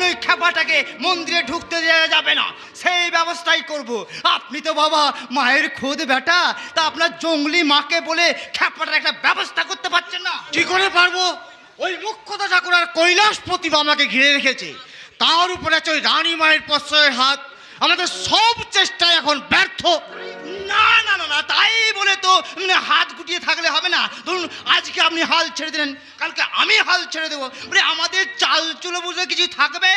ওই খেপাটাকে মন্দিরে ঢুকতে দেওয়া যাবে না, সেই ব্যবস্থাই করব। আপনি তো বাবা মায়ের খোদ বেটা, তা আপনার জঙ্গলি মাকে বলে খেপাটার একটা ব্যবস্থা করতে পারছেন না? কি করে পারবো? ওই মুখ্যতা ঠাকুর আর কৈলাস প্রতিভা আমাকে ঘিরে রেখেছে, তার উপরে আছে ওই রানী মায়ের প্রশ্রয়ের হাত। আমাদের সব চেষ্টায় এখন ব্যর্থ। না না না না, তাই বলে তো হাত গুটিয়ে থাকলে হবে না। ধরুন আজকে আপনি হাল ছেড়ে দিলেন, কালকে আমি হাল ছেড়ে দেবো, বলে আমাদের চাল চুলো বুঝে কিছু থাকবে,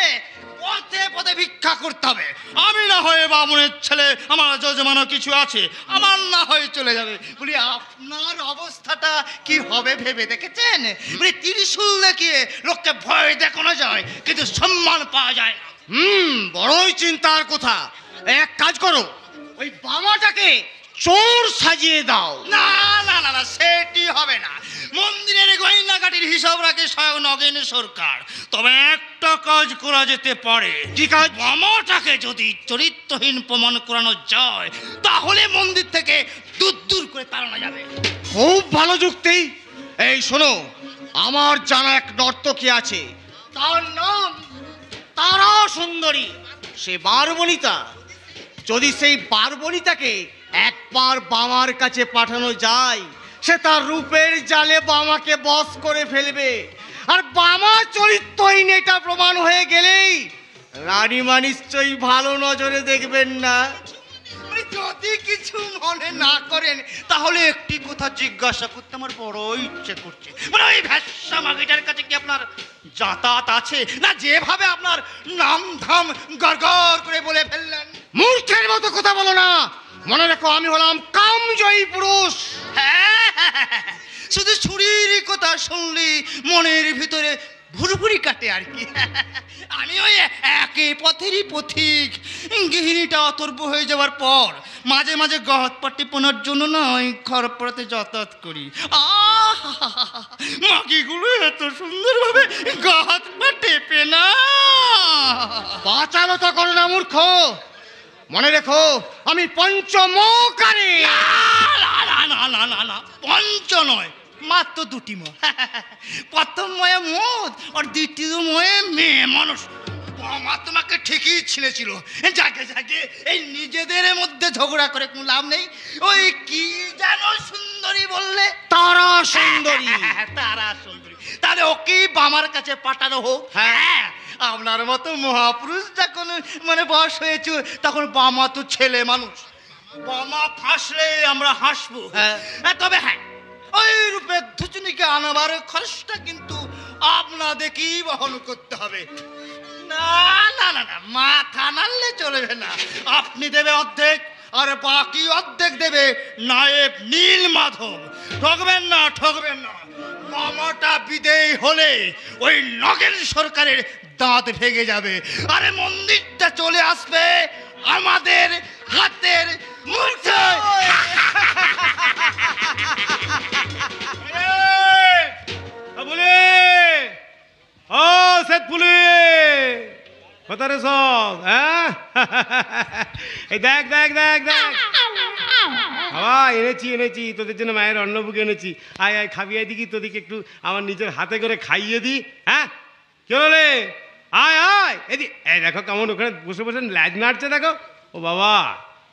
পথে পথে ভিক্ষা করতে হবে। আমি না হয়ে বামুনের ছেলে, আমার যজমানও কিছু আছে, আমার না হয়ে চলে যাবে। বলি আপনার অবস্থাটা কি হবে ভেবে দেখেছেন? বলি ত্রিশূল দেখিয়ে লোককে ভয় দেখানো যায়, কিন্তু সম্মান পাওয়া যায় না। বড়ই চিন্তার কথা। এক কাজ করো, ওই বামাটাকে চোর সাজিয়ে দাও। না না না না, সেটি হবে না। মন্দিরের গয়নাগাটির হিসাব রাখে স্বয়ং নগেন সরকার। তবে একটা কাজ করা যেতে পারে। কি কাজ? বামাটাকে যদি চরিত্রহীন প্রমাণ করানো যায়, তাহলে মন্দির থেকে দূর দূর করে তাড়ানো যাবে। খুব ভালো যুক্তি। এই শোনো, আমার জানা এক নর্তকী আছে, তার নাম তারা সুন্দরী। সে বারবনিতা। যদি সেই বারবনিতাকে একবার বামার কাছে পাঠানো যায়, সে তার রূপের জালে বামাকে বশ করে ফেলবে। আর বামা চরিত্রহীন এটা প্রমাণ হয়ে গেলেই রানীমা নিশ্চয়ই ভালো নজরে দেখবেন না। যদি কিছু মনে না করেন, তাহলে একটি কথা জিজ্ঞাসা করতে আমার বড় ইচ্ছে করছে। মানে ওই ভ্যাসা মাগিটার কাছে কি আপনার যাতায়াত আছে, না যেভাবে আপনার নাম ধাম গড়গড় করে বলে ফেললেন? মূর্খের মতো কথা বলো না। মনে রেখো, আমি হলাম কামজয়ী পুরুষ। হ্যাঁ, শুধু ছুরির কথা শুনলি মনের ভিতরে ভুরভুরি কাটে আর কি। আমি ওই একই পথেরই পথিক। গৃহিণীটা অতর্ব হয়ে যাওয়ার পর মাঝে মাঝে গহৎ পাটি পোনার জন্য না ওই খড়পড়াতে যাতায়াত করি। মাগিগুলো এত সুন্দরভাবে গহৎ পা টেপে না। বাঁচালো তো করো না মূর্খ। মনে রেখো, আমি পঞ্চমকারী। না, পঞ্চ নয়, মাত্র দুটি মহ। প্রথম ময়ে মদ আর দ্বিতীয় ময়ে মেয়ে মানুষ। বাবা তোমাকে ঠিকই ছিঁড়েছিল। যাকে যাকে এই নিজেদের মধ্যে ঝগড়া করে কোনো লাভ নেই। ওই কি যেন সুন্দরী বললে? তারা সুন্দরী। তারা সুন্দরী। তাহলে ওকেই বামার কাছে পাঠানো হোক। হ্যাঁ, আপনার মতো মহাপুরুষ যখন মানে বয়স হয়েছে, তখন বামা তো ছেলে মানুষ। বামা ফাঁসলে আমরা হাসবো। তবে হ্যাঁ, ওই রূপে ধুচুনিকে আনাবার খরচটা কিন্তু আপনাদেরকেই বহন করতে হবে। না না না না, মাথা নাড়লে চলবে না। আপনি দেবে অর্ধেক, আর বাকি অর্ধেক দেবে নায়েব নীল মাধব। ঠকবেন না, ঠকবেন না। মামাটা বিদেয় হলে ওই নগেন সরকারের দাঁত ভেঙে যাবে, আরে মন্দিরটা চলে আসবে আমাদের হাতের মুঠোয়। কোথায় সব? হ্যাঁ, এই দেখ দেখ দেখ দেখ বাবা, এনেছি তোদের জন্য মায়ের অন্নভোগ এনেছি। আয় আয়, খাবি আয় দেখি, তোদেরকে একটু আমার নিজের হাতে করে খাইয়ে দিই। হ্যাঁ, কে বলে? আয় আয় এদি। এই দেখো কেমন ওখানে বসে বসে ল্যাজ নাড়ছে, দেখো। ও বাবা,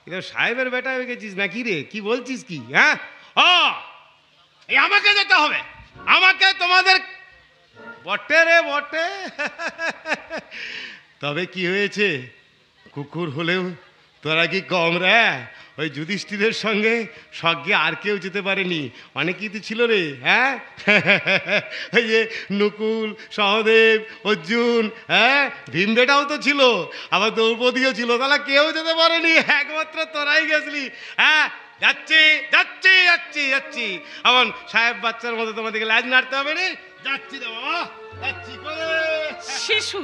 এটা সাহেবের বেটা হয়ে গেছিস নাকি রে? কি বলছিস কি? হ্যাঁ, এই আমাকে যেতে হবে, আমাকে তোমাদের বটে রে বটে। তবে কি হয়েছে, কুকুর হলেও তোরা কি কম রে? ওই যুধিষ্ঠিরের সঙ্গে স্বর্গে আর কেউ যেতে পারেনি, অনেকেই তো ছিল রে। হ্যাঁ, ওই যে নকুল, সহদেব, অর্জুন, হ্যাঁ, ভীম বেটাও তো ছিল, আবার দ্রৌপদীও ছিল, তাহলে কেউ যেতে পারেনি, একমাত্র তোরাই গেছলি। হ্যাঁ, যাচ্ছি যাচ্ছি যাচ্ছি যাচ্ছি। এমন সাহেব বাচ্চার মতো তোমাদেরকে লাজ নাড়তে হবে রে। যাচ্ছি রে বাবা, যাচ্ছি। শিশু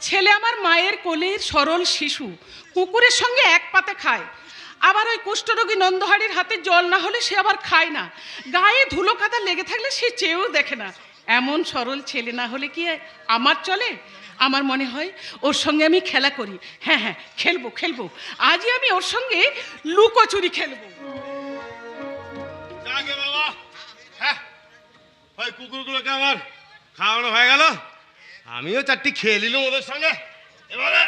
ছেলে আমার মায়ের কোলের সরল শিশু, কুকুরের সঙ্গে এক পাতে খায়। আবার ওই কুষ্ঠরোগী নন্দহারির হাতে জল না হলে সে আবার খায় না। গায়ে ধুলো কাদা লেগে থাকলে সে চেয়েও দেখে না। এমন সরল ছেলে না হলে কি আমার চলে? আমার মনে হয় ওর সঙ্গে আমি খেলা করি। হ্যাঁ হ্যাঁ, খেলবো খেলবো, আজই আমি ওর সঙ্গে লুকোচুরি খেলবো। হ্যাঁ, ওই কুকুরগুলোকে আমার খাওয়ানো হয়ে গেল, আমিও চারটি খেয়ে নিলাম ওদের সঙ্গে। এবারে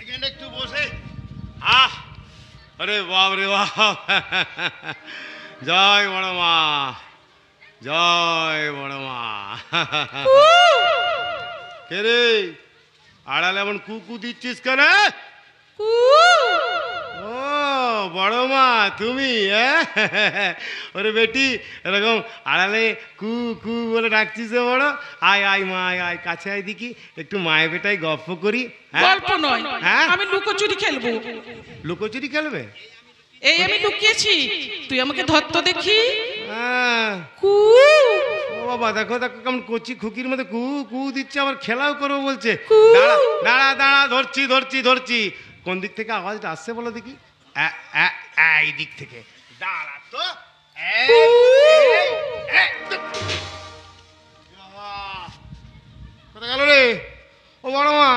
এখানে একটু বসে আরে বাপ রে বাপ, জয় বড় মা, জয় বড় মা। কে রে আড়ালে এমন কুকু দিচ্ছিস কেন? ও বড় মা তুমি? ওরে বেটি এরকম আড়ালে কু কু বলে ডাকছিস বড়? আয় আয় মা, আয় আয় কাছে আয় দেখি, একটু মায়ের বেটায় গল্প করি। গল্প নয়, হ্যাঁ আমি লুকোচুরি খেলবো। লুকোচুরি খেলবে? এই আমি লুকিয়েছি, তুই আমাকে ধরতো দেখি। কু ও বাবা, দেখো দেখো কেমন কচি খুকির মধ্যে কু কু দিচ্ছে, আবার খেলাও করবো বলছে। দাঁড়া দাঁড়া দাঁড়া, ধরছি ধরছি ধরছি। কোন দিক থেকে আওয়াজটা আসছে বলো দেখি? এই দিক থেকে। দাঁড়া তো, কোথায় গেল রে? ও বড় মা,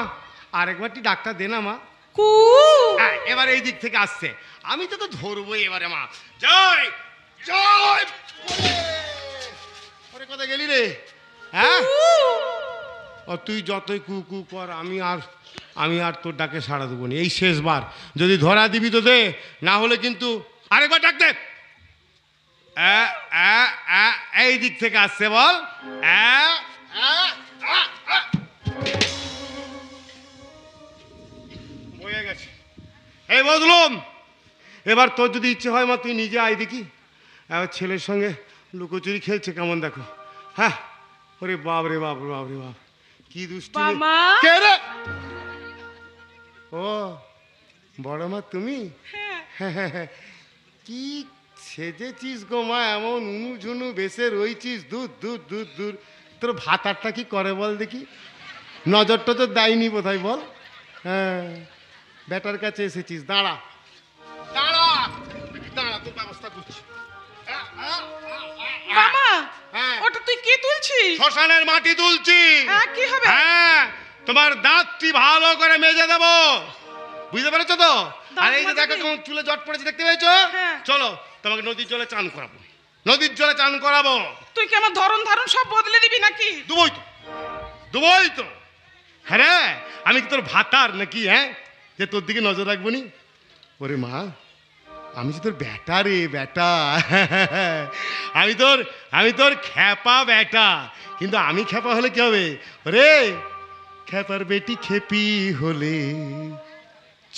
আরেকবারটি ডাক্তার দে না মা। এবার এই দিক থেকে আসছে, আমি তোকে ধরবো এবারে মা। জয় জয়। ওরে কোথায় গেলি রে? হ্যাঁ ও তুই যতই কু কু কর, আমি আর তোর ডাকে সাড়া দেবো নি। এই শেষবার, যদি ধরা দিবি তো দে, না হলে কিন্তু আরেকবার ডাক দে। এই দিক থেকে আসছে বল। বয়ে গেছে। এই বদলুম, এবার তোর যদি ইচ্ছে হয় মা, তুই নিজে আয় দেখি। ছেলের সঙ্গে লুকোচুরি খেলছে কেমন দেখো। হ্যাঁ ওরে বাপ রে বাপ রে বাপ রে বাপ, কি দুষ্টু। কে রে? ও বড় মা তুমি? কি সেজেছিস গো মা, এমন উনু ঝুনু বেসে রইছিস, দূর দূর দূর দূর। তোর ভাতারটা কি করে বল দেখি? নজরটা তো দেয়নি বোধহয় বল। হ্যাঁ বেটার কাছে এসেছিস, দাঁড়া দাঁড়া দাঁড়া, তোর ব্যবস্থা করছি। মামা, ওটা তুই কি তুলছিস? শ্মশানের মাটি তুলছি। কি হবে? হ্যাঁ তোমার দাঁতটি ভালো করে মেজে দেবো, বুঝতে পেরেছো তো? আর এই যে দেখো কেমন চুলে জট পড়েছে, দেখতে পেয়েছো? চলো তোমাকে নদীর জলে চান করাবো, নদীর জলে চান করাবো। তুই কি আমার ধরন ধারণ সব বদলে দিবি নাকি? দুবই তো, দুবই তো। হ্যাঁ রে, আমি কি তোর ভাতার নাকি? হ্যাঁ যে তোর দিকে নজর রাখবো নি? ওরে মা, আমি যে তোর বেটা রে, বেটা। আমি তোর খ্যাপা বেটা, কিন্তু আমি খ্যাপা হলে কি হবে? রে খ্যাপার বেটি খেপি হলে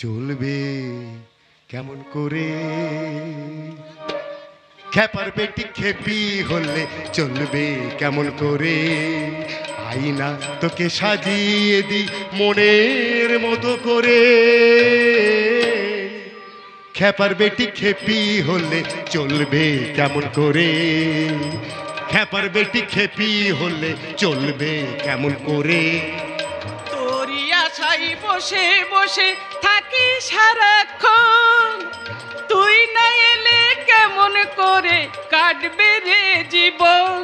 চলবে কেমন করে? খ্যাপার বেটি খেপি হলে চলবে কেমন করে? আইনা তোকে সাজিয়ে দি মনের মতো করে। খ্যাপার বেটি খেপি হলে চলবে কেমন করে? খ্যাপার বেটি খেপি হলে চলবে কেমন করে? তোরই আশায় বসে বসে থাকি সারাক্ষণ, তুই না এলে কেমন করে কাটবে রে জীবন?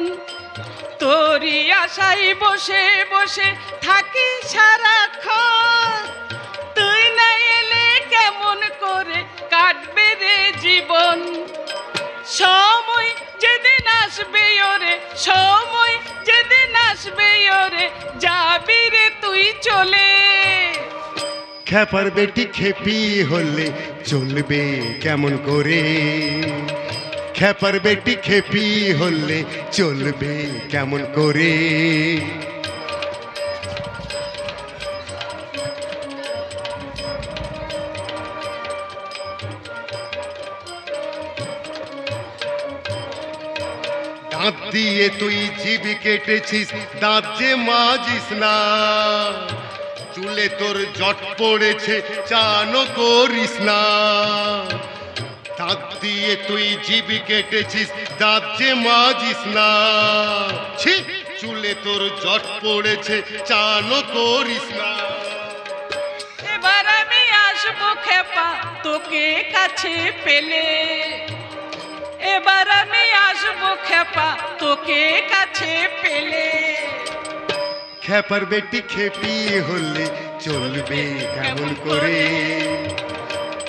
তোরই আশায় বসে বসে থাকি সারাক্ষণ, তুই না এলে কেমন করে কাটবে রে জীবন? সময় যেদিন আসবে ওরে, সময় যেদিন আসবে ওরে, যাবি রে তুই চলে। খ্যাপার বেটি খেপি হলে চলবে কেমন করে? খ্যাপার বেটি খেপি হলে চলবে কেমন করে? দাঁত দিয়ে তুই জিভ কেটেছিস, দাঁত যে মাজিস না। চুলে তোর জট পড়েছে, চানও করিস না। দাঁত দিয়ে তুই জিভ কেটেছিস, দাঁত যে মাজিস না। ছি, চুলে তোর জট পড়েছে, চানও করিস না। এবার আমি আসবো খেপা তোকে কাছে পেলে, এবার আমি আসবো খেপা তোকে কাছে পেলে। খ্যাপার বেটি খেপি হলে চলবে কেমন করে?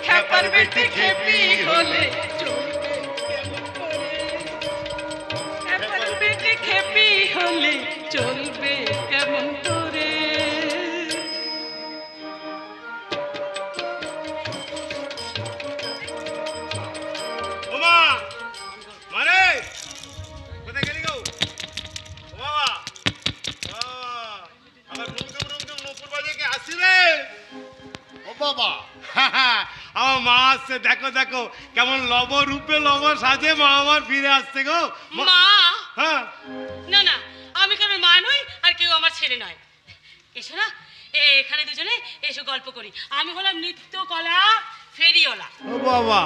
খ্যাপার বেটি খেপি হলে চলবে কেমন করে? খ্যাপার বেটি খেপি হলে চলবে কেমন করে? আসছে, দেখো দেখো কেমন লব রূপে লব সাজে মা আমার ফিরে আসছে গো। মা? হ্যাঁ না না, আমি কারোর মা নই, আর কেউ আমার ছেলে নয়। এসো না, এখানে দুজনে এসো গল্প করি। আমি হলাম নৃত্যকলা ফেরিওয়ালা। ও বাবা,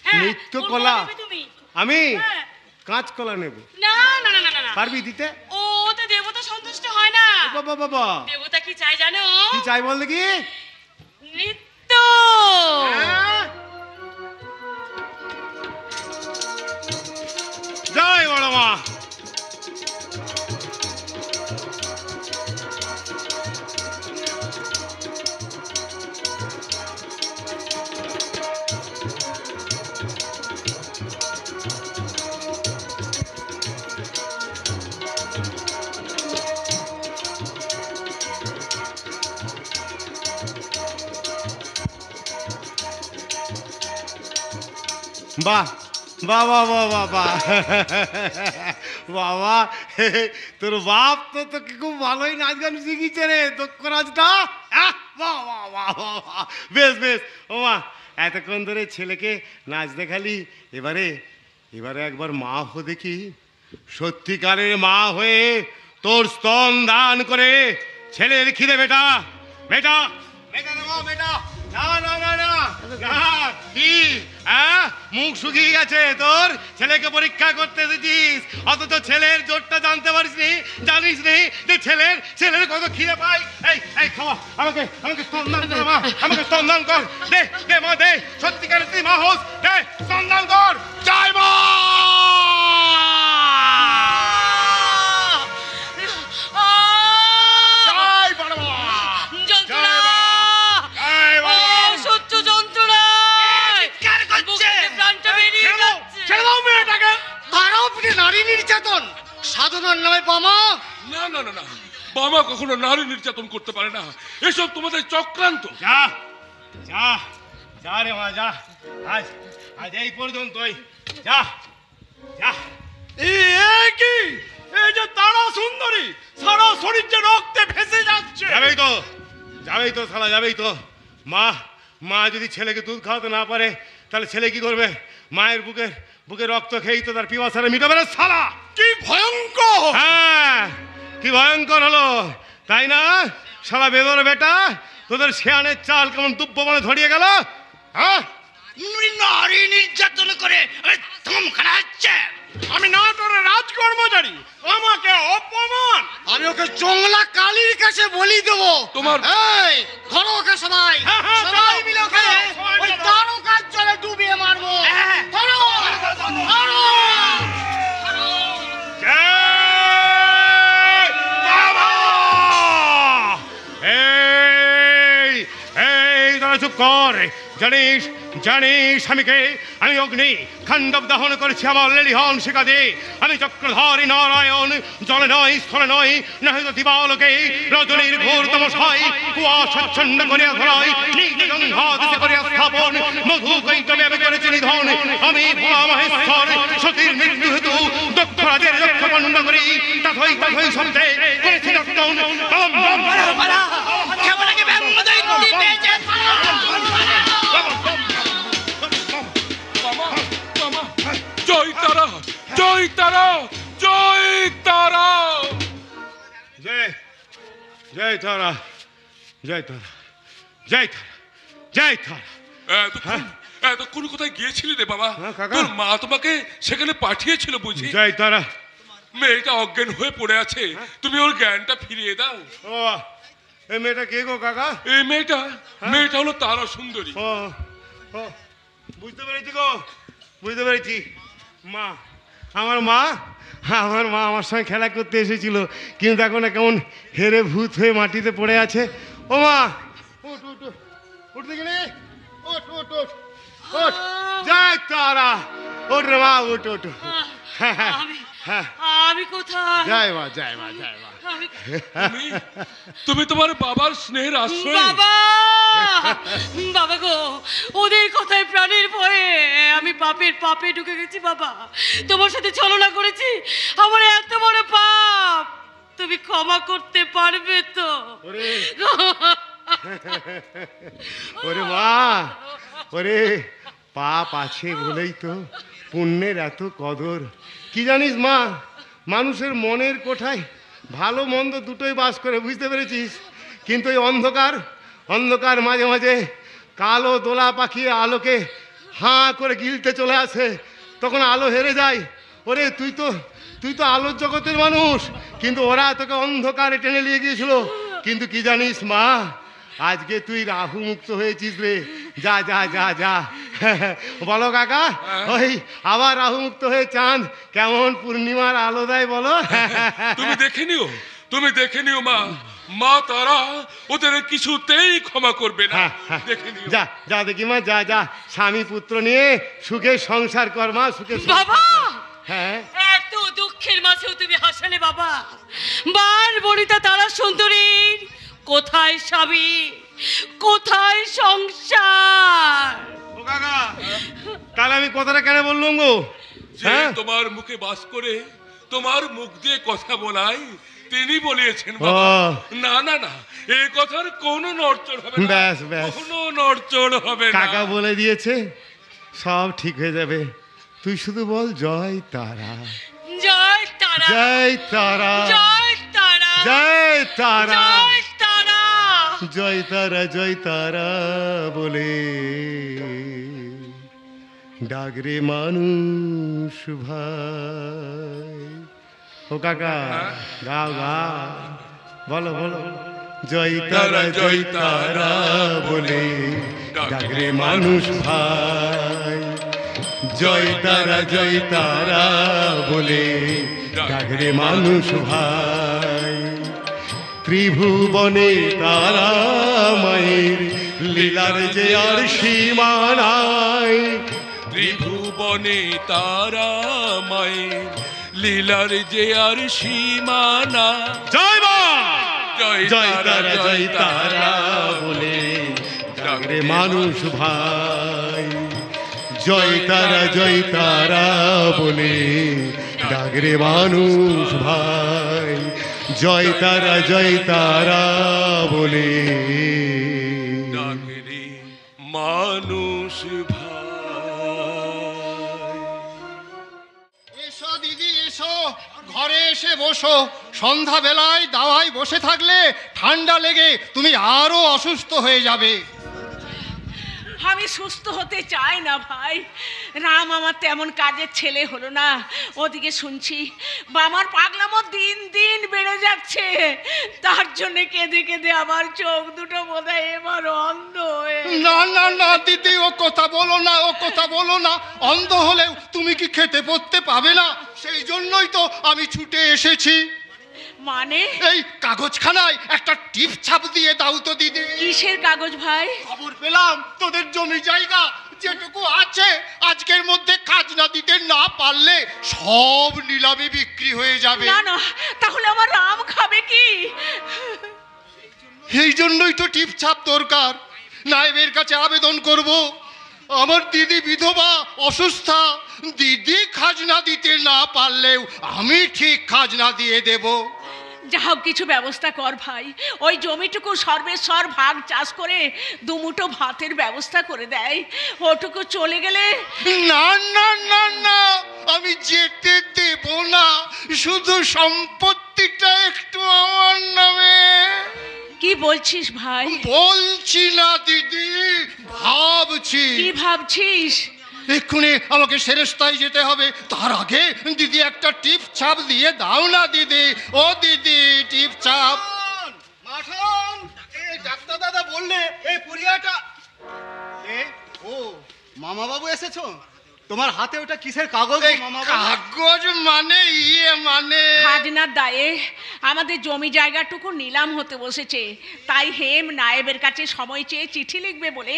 হ্যাঁ, নৃত্যকলা? কোন কলা নেবে তুমি? আমি হ্যাঁ। কাঁচকলা নেব। না না না না না না। পারবি দিতে? ও তো দেবতা সন্তুষ্ট হয় না। ও বাবা বাবা, দেবতা কি চাই জানো? কি চাই বল দেখি? নৃত্য। হ্যাঁ? জয় বড় মা। বাহ বাহ বাহ বাহ বাহ বাহ বাবা, তোর বাপ তো তোকে খুব ভালোই নাচ গান শিখিয়েছে রে, দক্ষ নাচটা। বাহ বাহ বাহ বাহ বাহ, বেশ বেশ। ও মা, এতক্ষণ ধরে ছেলেকে নাচ দেখালি, এবারে এবারে একবার মা হো দেখি। সত্যিকারের মা হয়ে তোর স্তন দান করে ছেলের খিদে বেটা বেটা বেটা দেবো বেটা। না না না না না, কি মুখ শুকিয়ে গেছে তোর? ছেলেকে পরীক্ষা করতে এসেছিস, অথচ ছেলের জোরটা জানতে পারিস নি, জানিস নি যে ছেলের ছেলের কত খিদে পাই। এই এই খাওয়া, আমাকে আমাকে স্তনদান কর মা, আমাকে স্তনদান কর, দে দে মা দে, সত্যিকারের তুই মা হোস, দে স্তনদান কর। জয় মা। জয় বড় মা। যন্ত্রণা, জয় মা। সহ্য যন্ত্রণা, বুক থেকে প্রাণটা বেরিয়ে যাচ্ছে। ছেড়ে দাও মেয়েটাকে। তারাও আপনি নারী নির্যাতন সাধনার নামে বামা। না না না না, বাবা কখনো নারী নির্যাতন করতে পারে না, এসব তোমাদের চক্রান্ত। যা যা যা রে মা যা, আজ আজ এই পর্যন্তই, যা যা। এই কি, এই যে তারা সুন্দরী, সারা শরীর যে রক্তে ভেসে যাচ্ছে। যাবেই তো, যাবেই তো শালা, যাবেই তো। মা মা যদি ছেলেকে দুধ খাওয়াতে না পারে, তাহলে ছেলে কি করবে? মায়ের বুকের বুকে রক্ত খেয়েই তো তার পিপাসারে মিটাবে না শালা। কি ভয়ঙ্কর! হ্যাঁ, কি ভয়ঙ্কর হলো তাই না শালা বেদর বেটা? তোদের শেয়ানের চাল কেমন দুব্ব মানে ধরিয়ে গেল। হ্যাঁ, নারী নির্যাতন করে ধমকানা হচ্ছে। আমি নাটোরের রাজকর্মচারী, আমাকে অপমান। আমি ওকে জংলা কালীর কাছে বলি দেবো। তোমার এই ধরো ওকে সবাই, হ্যাঁ, হ্যাঁ, সবাই চলো। মিলে ওকে সবাই ওই চলো। তারকার জলে ডুবিয়ে মারবো। হ্যাঁ। ধরো ধরো। জয় বাবা। এই এই দাঁড়া, চুপ কর। জানিস জানিস স্বামীকে আমি অগ্নি খাণ্ডব দহন করেছি আমার লেলিহন শিকাদে। আমি চক্রধারী নারায়ণ, জলে নয় স্থলে নয়, না হয়তো দিবালোকে রজনীর ঘোর তমসায় কুয়াশাচ্ছন্ন করিয়া ধরাই নিজ গঙ্গা দেশে করিয়া স্থাপন। মধু কৈতবে আমি করেছি নিধন। আমি ভোলা মহেশ্বর সতীর মৃত্যু হেতু দক্ষ রাজের লক্ষ বন্ধ করি তথই তথই শব্দে করেছি নর্তন। বলম বলম কেমনকে ব্যঙ্গ দৈত্যী পেয়েছে। মামা, মামা, জয় তারা, জয় তারা, জয় তারা। জয় জয় তারা, জয় তারা, জয় তারা, জয় তারা। এতক্ষণ কোথায় গিয়েছিলি রে বাবা? হ্যাঁ, কাকা। তোর মা তোমাকে সেখানে পাঠিয়েছিল বুঝি? জয় তারা। মেয়েটা অজ্ঞান হয়ে পড়ে আছে, তুমি ওর জ্ঞানটা ফিরিয়ে দাও। ও এই মেয়েটা কে গো কাকা? এই মেয়েটা হলো তারা সুন্দরী। ও ও বুঝতে পেরেছি গো, বুঝতে পেরেছি। মা, আমার মা আমার মা আমার সঙ্গে খেলা করতে এসেছিল, কিন্তু এখন কেমন হেরে ভূত হয়ে মাটিতে পড়ে আছে। ও মা, উঠ উঠ উঠ, উঠতে গেলে ওঠ ওঠ ওঠ ওঠ। জয় তারা, ওঠ রে মা, ওঠ ওঠ। হ্যাঁ হ্যাঁ হ্যাঁ, আমি কোথায়? জয় মা জয় মা জয় মা। তুমি তোমার বাবার স্নেহের আশ্রয়। বাবা, বাবা গো, ওদের কথায় প্রাণের ভয়ে আমি পাপে ঢুকে গেছি বাবা। তোমার সাথে ছলনা করেছি, আমার এত বড় পাপ তুমি ক্ষমা করতে পারবে তো? ওরে ওরে মা, ওরে পাপ আছে বলেই তো পুণ্যের এত কদর। কি জানিস মা, মানুষের মনের কোঠায় ভালো মন্দ দুটোই বাস করে, বুঝতে পেরেছিস? কিন্তু এই অন্ধকার মাঝে মাঝে কালো দোলা পাখি আলোকে হাঁ করে গিলতে চলে আসে, তখন আলো হেরে যায়। ওরে তুই তো আলোর জগতের মানুষ, কিন্তু ওরা তোকে অন্ধকারে টেনে নিয়ে গিয়েছিল। কিন্তু কি জানিস মা, আজকে তুই রাহু মুক্ত হয়েছিস রে। যা যা যা যা বলো কাকা, ওই আবার রাহু মুক্ত হয়ে চাঁদ কেমন পূর্ণিমার আলো দেয় বলো। তুমি দেখে নিও মা, মা তারা ওদের কিছুতেই ক্ষমা করবে না। দেখে নিও। যা যা দেখি মা, যা যা স্বামী পুত্র নিয়ে সুখে সংসার কর মা, সুখে বাবা, হ্যাঁ এত দুঃখের মাঝেও তুমি হাসালে বাবা। বার বনিতা তারা সুন্দরীর কোথায় স্বামী, কোথায় সংসার? ও কাকা, তাহলে আমি কথাটা কেন বললাম গো? যে তোমার মুখে বাস করে তোমার মুখ দিয়ে কথা বলাই তিনি বলিয়েছেন বাবা। না না না, এই কথার কোনো নড়চড় হবে না, ব্যাস ব্যাস, কোনো নড়চড় হবে না। কাকা বলে দিয়েছে সব ঠিক হয়ে যাবে। তুই শুধু বল জয় তারা, জয় তারা, জয় তারা, জয় তারা, জয় তারা, জয় তারা, জয় তারা, জয় তারা বলে ডাগরে মানুষ ভাই। ও কাকা গাও গা, বলো বলো, জয় তারা, জয় তারা বলে ডাগরে মানুষ ভাই। জয় তারা, জয় তারা বলে ডাগরে মানুষ ভাই। ত্রিভুবনে তারা মায়ের লীলার যে আর সীমা নাই। ত্রিভুবনে তারা মায়ের লীলার যে আর সীমানা। জয় মা, জয় জয় তারা, তারা, জয় তারা বলে ডাগরে মানুষ ভাই। জয় তারা, জয় তারা বলে ডাগরে মানুষ ভাই। জয় তারা, জয় তারা বলে ডাগরে মানুষ ভাই। এসো দিদি এসো, ঘরে এসে বসো। সন্ধ্যাবেলায় দাওয়ায় বসে থাকলে ঠান্ডা লেগে তুমি আরো অসুস্থ হয়ে যাবে। আমি সুস্থ হতে চাই না ভাই। রাম আমার তেমন কাজের ছেলে হলো না। ওদিকে শুনছি বামার পাগলামো দিন দিন বেড়ে যাচ্ছে। তার জন্য কেঁদে কেঁদে আমার চোখ দুটো বোধহয় এবার অন্ধ হয়ে। না না না দিদি, ও কথা বলো না, ও কথা বলো না। অন্ধ হলেও তুমি কি খেতে পড়তে পাবে না? সেই জন্যই তো আমি ছুটে এসেছি। মানে এই কাগজখানায় একটা টিপ ছাপ দিয়ে দাও তো দিদি। কিসের কাগজ ভাই? খবর পেলাম তোদের জমি জায়গা যেটুকু আছে আজকের মধ্যে খাজনা দিতে না পারলে সব নিলামে বিক্রি হয়ে যাবে। না না, তাহলে আমার রাম খাবে কি? এই জন্যই তো টিপ ছাপ দরকার। নায়েবের কাছে আবেদন করব। আমার দিদি বিধবা, অসুস্থা। দিদি খাজনা দিতে না পারলেও আমি ঠিক খাজনা দিয়ে দেব। যা হোক কিছু ব্যবস্থা কর ভাই। ওই জমিটুকু সর্বেশ্বর ভাগ চাষ করে দুমুঠো ভাতের ব্যবস্থা করে দেয়। ওটুকু চলে গেলে। না না না না, আমি যেতে দেব না। শুধু সম্পত্তিটা একটু আমার নামে। কি বলছিস ভাই? বলছি না দিদি, ভাবছি। কি ভাবছিস? এক্ষুনি আমাকে সেরেস্তায় যেতে হবে। তার আগে দিদি একটা টিপ ছাপ দিয়ে দাও না দিদি। ও দিদি, টিপ ছাপ। মাখন, এই ডাক্তার দাদা বললে এই পুরিয়াটা। ও মামা বাবু এসেছো? তোমার হাতে ওটা কিসের কাগজ? কাগজ মানে মানে খাজনার দায়ে আমাদের জমি জায়গাটুকু নিলাম হতে বসেছে। তাই হেম নায়েবের কাছে সময় চেয়ে চিঠি লিখবে বলে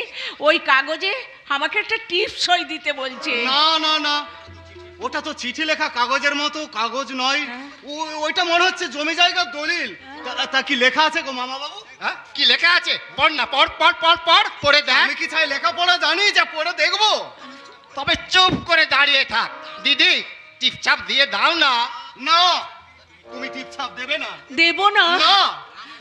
ওই কাগজে আমাকে একটা টিপ সই দিতে বলছে। না না না, ওটা তো চিঠি লেখা কাগজের মতো কাগজ নয়। ওইটা মনে হচ্ছে জমি জায়গার দলিল। তা কি লেখা আছে গো মামা বাবু? হ্যাঁ, কি লেখা আছে? পড় না, পড় পড় পড় পড়, পড়ে দেখ। আমি কি চাই লেখাপড়া জানি যা পড়ে দেখবো? তবে চুপ করে দাঁড়িয়ে থাক। দিদি, টিপছাপ দিয়ে দাও না। না, তুমি টিপছাপ দেবে না? দেব না? না,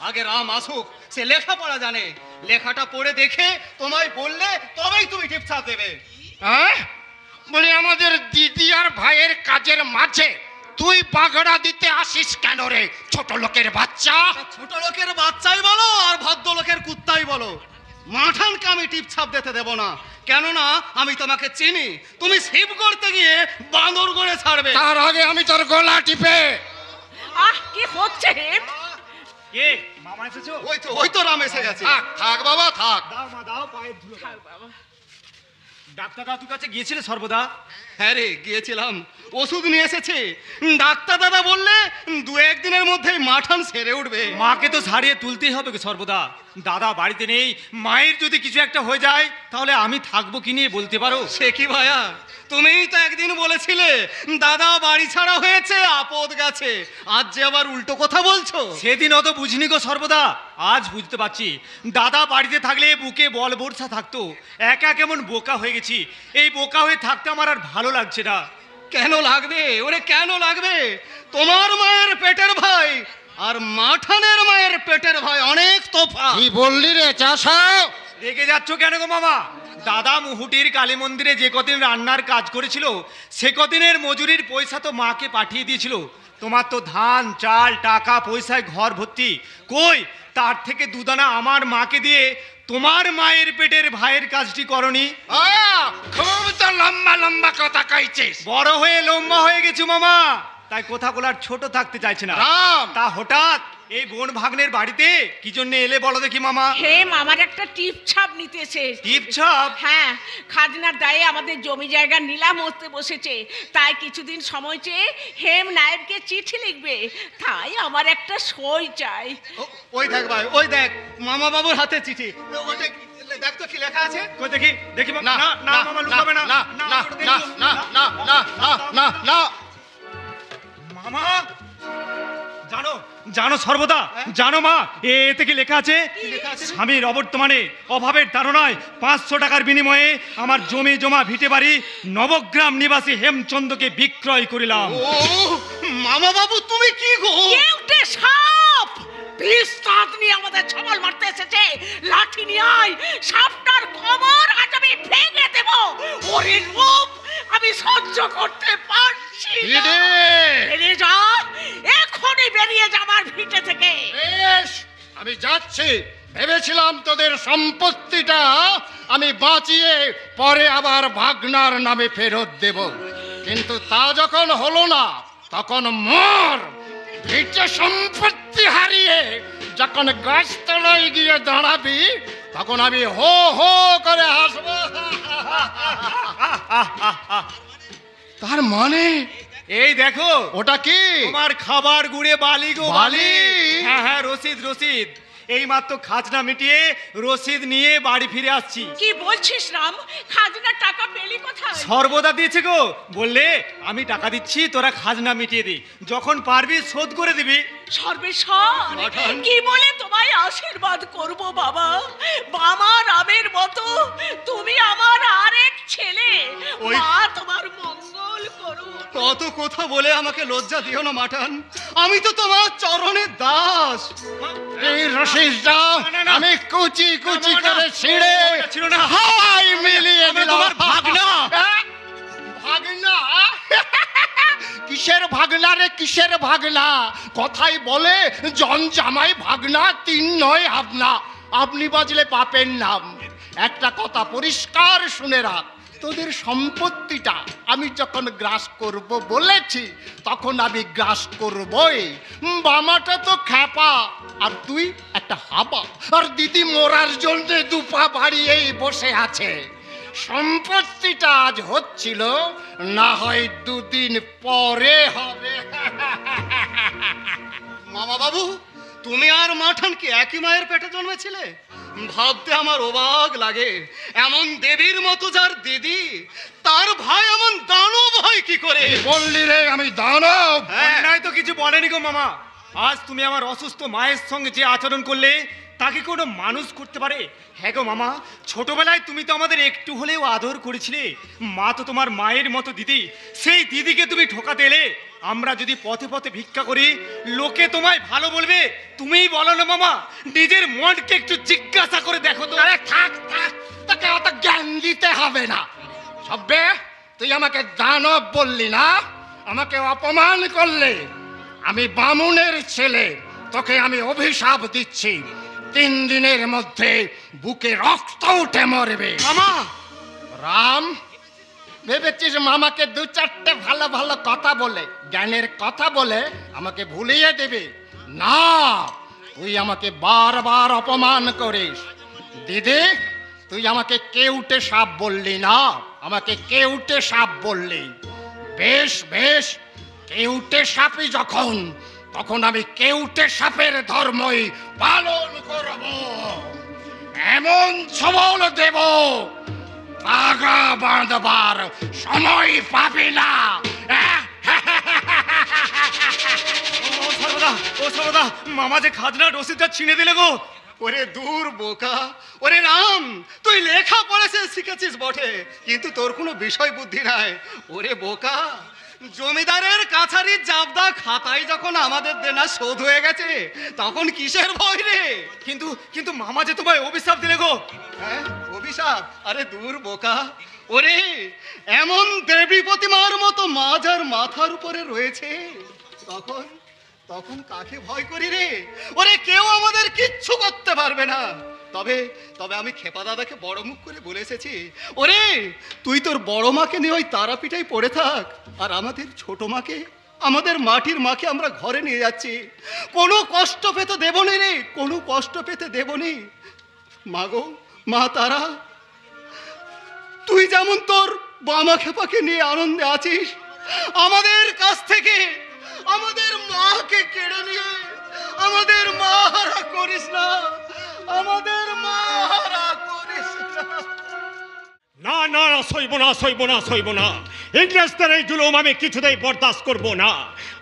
আগে রাম আসুক, সে লেখাপড়া জানে। লেখাটা পড়ে দেখে তোমায় বললে তবেই তুমি টিপছাপ দেবে। হ্যাঁ বলি আমাদের দিদি আর ভাইয়ের কাজের মাঝে তুই বাগড়া দিতে আসিস কেন রে ছোট লোকের বাচ্চা? ছোট লোকের বাচ্চাই বলো আর ভদ্র লোকের কুত্তাই বলো, মাঠানকে আমি টিপছাপ দিতে দেব না। কেননা আমি তোমাকে চিনি, তুমি শিব করতে গিয়ে বাঁদর করে ছাড়বে। তার আগে আমি তোর গলা টিপে। আহ কি হচ্ছে হেম? কে মামা এসেছো? ওই তো রাম এসে গেছে। থাক থাক বাবা থাক। দাও মা দাও, পায়ের ধুলো। থাক বাবা। ডাক্তার দাদুর কাছে গিয়েছিলে সর্বদা? হ্যাঁ রে গিয়েছিলাম, ওষুধ নিয়ে এসেছে। ডাক্তার দাদা বললে 2-1 দিনের মধ্যেই মাঠান সেরে উঠবে। মাকে তো ছাড়িয়ে তুলতেই হবে গো সর্বদা। দাদা বাড়িতে নেই, মায়ের যদি কিছু একটা হয়ে যায় তাহলে আমি থাকবো কি নিয়ে বলতে পারো? সে কি ভাইয়া, তুমিই তো একদিন বলেছিলে দাদা বাড়ি ছাড়া হয়েছে, আপদ গেছে। আজ যে আবার উল্টো কথা বলছো। সেদিন অত বুঝিনি গো সর্বদা, আজ বুঝতে পারছি। দাদা বাড়িতে থাকলে বুকে বল বর্ষা থাকতো, একা কেমন বোকা হয়ে গেছি। এই বোকা হয়ে থাকতে আমার আর ভালো লাগছে না। কেন লাগবে ওরে, কেন লাগবে? তোমার মায়ের পেটের ভাই আর মাঠানের মায়ের পেটের ভাই অনেক তফাৎ। কি বললি রে চাষা? রেগে যাচ্ছ কেন গো মামা? দাদা মুহুটির কালী মন্দিরে যে কদিন রান্নার কাজ করেছিল সে কদিনের মজুরির পয়সা তো মাকে পাঠিয়ে দিয়েছিল। তোমার তো ধান চাল টাকা পয়সায় ঘর ভর্তি, কই তার থেকে দুদানা আমার মাকে দিয়ে তোমার মায়ের পেটের ভাইয়ের কাজটি করনি? খুব তো লম্বা লম্বা কথা কইছিস। বড় হয়ে লম্বা হয়ে গেছো মামা, তাই কথা বলার ছোট থাকতে চাইছে না। রাম! তা হঠাৎ এই বোন ভাগ্নের বাড়িতে কি জন্য এলে বলো দেখি মামা? হেম আমার একটা টিপছাপ নিতেছে। টিপছাপ? হ্যাঁ, খাজনার দায়ে আমাদের জমি জায়গা নিলাম হতে বসেছে, তাই কিছুদিন সময় চেয়ে হেম নায়েবকে চিঠি লিখবে, তাই আমার একটা সই চাই। ওই দেখ ভাই, ওই দেখ মামা বাবুর হাতে চিঠি। ওটা দেখ তো কি লেখা আছে। কই দেখি দেখি মামা। না না না মামা লুকাবে না। না না না না না না না না না। মামা জানো জানো সর্বদা জানো মা, এতে কি লেখা আছে? স্বামীর অবর্তমানে অভাবের তাড়নায় 500 টাকার বিনিময়ে আমার জমি জমা ভিটে বাড়ি নবগ্রাম নিবাসী হেমচন্দ্রকে বিক্রয় করিলাম। ও মামা বাবু তুমি কি গো? কেউটে সাপ পিস্তাদ নিয়ে আমাদের ছবল মারতে এসেছে, লাঠি নিয়ে আয়, সাপটার কোমর আজ আমি ভেঙে দেব। ওরে রূপ আমি সহ্য করতে পারছি না। বেরিয়ে যা, এখনই বেরিয়ে যা আমার ভিটে থেকে। বেশ আমি যাচ্ছি। ভেবেছিলাম তোদের সম্পত্তিটা আমি বাঁচিয়ে পরে আবার ভাগনার নামে ফেরত দেব, কিন্তু তা যখন হলো না তখন মোর ভিটে সম্পত্তি হারিয়ে যখন গাছতলায় গিয়ে দাঁড়াবি তখন আমি হো হো করে হাসবো। তার মানে এই দেখো ওটা কি? তোমার খাবার গুড়ে বালি গো বালি? হ্যাঁ হ্যাঁ, রসিদ রসিদ। এই মাত্র খাজনা মিটিয়ে রসিদ নিয়ে বাড়ি ফিরে আসছি। কি বলছিস রাম? খাজনার টাকা পেলি কোথায়? সর্বদা দিয়েছে গো, বললে আমি টাকা দিচ্ছি তোরা খাজনা মিটিয়ে দি, যখন পারবি শোধ করে দিবি। সর্বেশ্বর কি বলে তোমায় আশীর্বাদ করব বাবা? বাবা রামের মতো তুমি আমার আরেক ছেলে, মা তোমার মঙ্গল করুন। কত কথা বলে আমাকে লজ্জা দিও না মাঠান, আমি তো তোমার চরণের দাস। এই রসিদটা আমি কুচি কুচি করে ছিঁড়ে ওটা ছিল না। হাওয়ায় মিলিয়ে আমরা দিলাম। তোমার ভাগনা। ভাগনা? কিসের ভাগনা রে, কিসের ভাগনা? কথাই বলে জন জামাই ভাগনা, 3 নয় ভাবনা। আপনি বাজলে পাপের নাম। একটা কথা পরিষ্কার শুনে রাখ, তোদের সম্পত্তিটা আমি যখন গ্রাস করব বলেছি তখন আমি গ্রাস করবই। বামাটা তো খ্যাপা আর তুই একটা হাবা, আর দিদি মোরার জন্য 2 পা বাড়িয়েই বসে আছে। সম্পত্তিটা আজ হচ্ছিল, না হয় 2 দিন পরে হবে। মামা বাবু তুমি আর মাঠান কি একই মায়ের পেটে জন্মেছিলে? ভাবতে আমার অবাক লাগে, এমন দেবীর মতো যার দিদি তার ভাই এমন দানব হয় কি করে? বললি রে আমি দানব? অন্যায় তো কিছু বলেনি গো মামা। আজ তুমি আমার অসুস্থ মায়ের সঙ্গে যে আচরণ করলে তাকে কোনো মানুষ করতে পারে? হ্যাঁ গো মামা, ছোটবেলায় তুমি তো আমাদের একটু হলেও আদর করেছিলে। মা তো তোমার মায়ের মতো দিদি, সেই দিদিকে তুমি ঠকাতে এলে। আমরা যদি পথে পথে ভিক্ষা করি, লোকে তোমায় ভালো বলবে। তুমিই বলো না মামা, নিজের মনকে একটু জিজ্ঞাসা করে দেখো তো। আরে থাক থাক, তোকে অত জ্ঞান দিতে হবে না। সব্বে, তুই আমাকে দানব বললি না, আমাকে অপমান করলে। আমি বামুনের ছেলে, তোকে আমি অভিশাপ দিচ্ছি, 3 দিনের মধ্যে বুকে রক্ত উঠে মরবে। মামা, রাম, ভেবেছিস মামাকে 2-4টে ভালো ভালো কথা বলে, জ্ঞানের কথা বলে আমাকে ভুলিয়ে দেবে? না, তুই আমাকে বারবার অপমান করিস। দিদি, তুই আমাকে কেউটে সাপ বললি না, আমাকে কেউটে সাপ বললি। বেশ বেশ, কেউটে সাপই যখন, তখন আমি কেউটে সাপের ধর্মই পালন করব। এমন ছবল দেব, আগা বাঁধবার সময় পাবি না। ও সর্বদা, ও সর্বদা, মামা যে খাজনা রসিদটা ছিঁড়ে দিলে গো। ওরে দূর বোকা, ওরে রাম, তুই লেখা পড়েছিস, শিখেছিস বটে, কিন্তু তোর কোনো বিষয় বুদ্ধি নাই। ওরে বোকা, জমিদারের কাছারির জাবদা খাতায় যখন আমাদের দেনা শোধ হয়ে গেছে, তখন কিসের ভয় রে? কিন্তু কিন্তু মামা যে তোমায় অভিশাপ দিলে গো। হ্যাঁ, অভিশাপ? আরে দূর বোকা, ওরে এমন দেবী প্রতিমার মতো মাঝ আর মাথার উপরে রয়েছে, তখন তখন কাকে ভয় করি রে? ওরে কেউ আমাদের কিচ্ছু করতে পারবে না। তবে তবে আমি খেপা দাদাকে বড় মুখ করে বলে এসেছি, ওরে তুই তোর বড় মাকে নিয়ে ওই তারাপীঠায় পড়ে থাক, আর আমাদের ছোট মাকে, আমাদের মাটির মাকে আমরা ঘরে নিয়ে যাচ্ছি। কোনো কষ্ট পেতে দেব নি রে, কোনো কষ্ট পেতে দেব নি। মাগো, মা তারা, তুই যেমন তোর বামা খেপাকে নিয়ে আনন্দে আছিস, আমাদের কাছ থেকে আমাদের মাকে কেড়ে নিয়ে আমাদের মা হারা করিস না, আমাদের মা হারা করিস না। না না, সইব না, সইব না, সইব না। ইংরেজদের এই জুলুম আমি কিছুতেই বরদাস্ত করব না।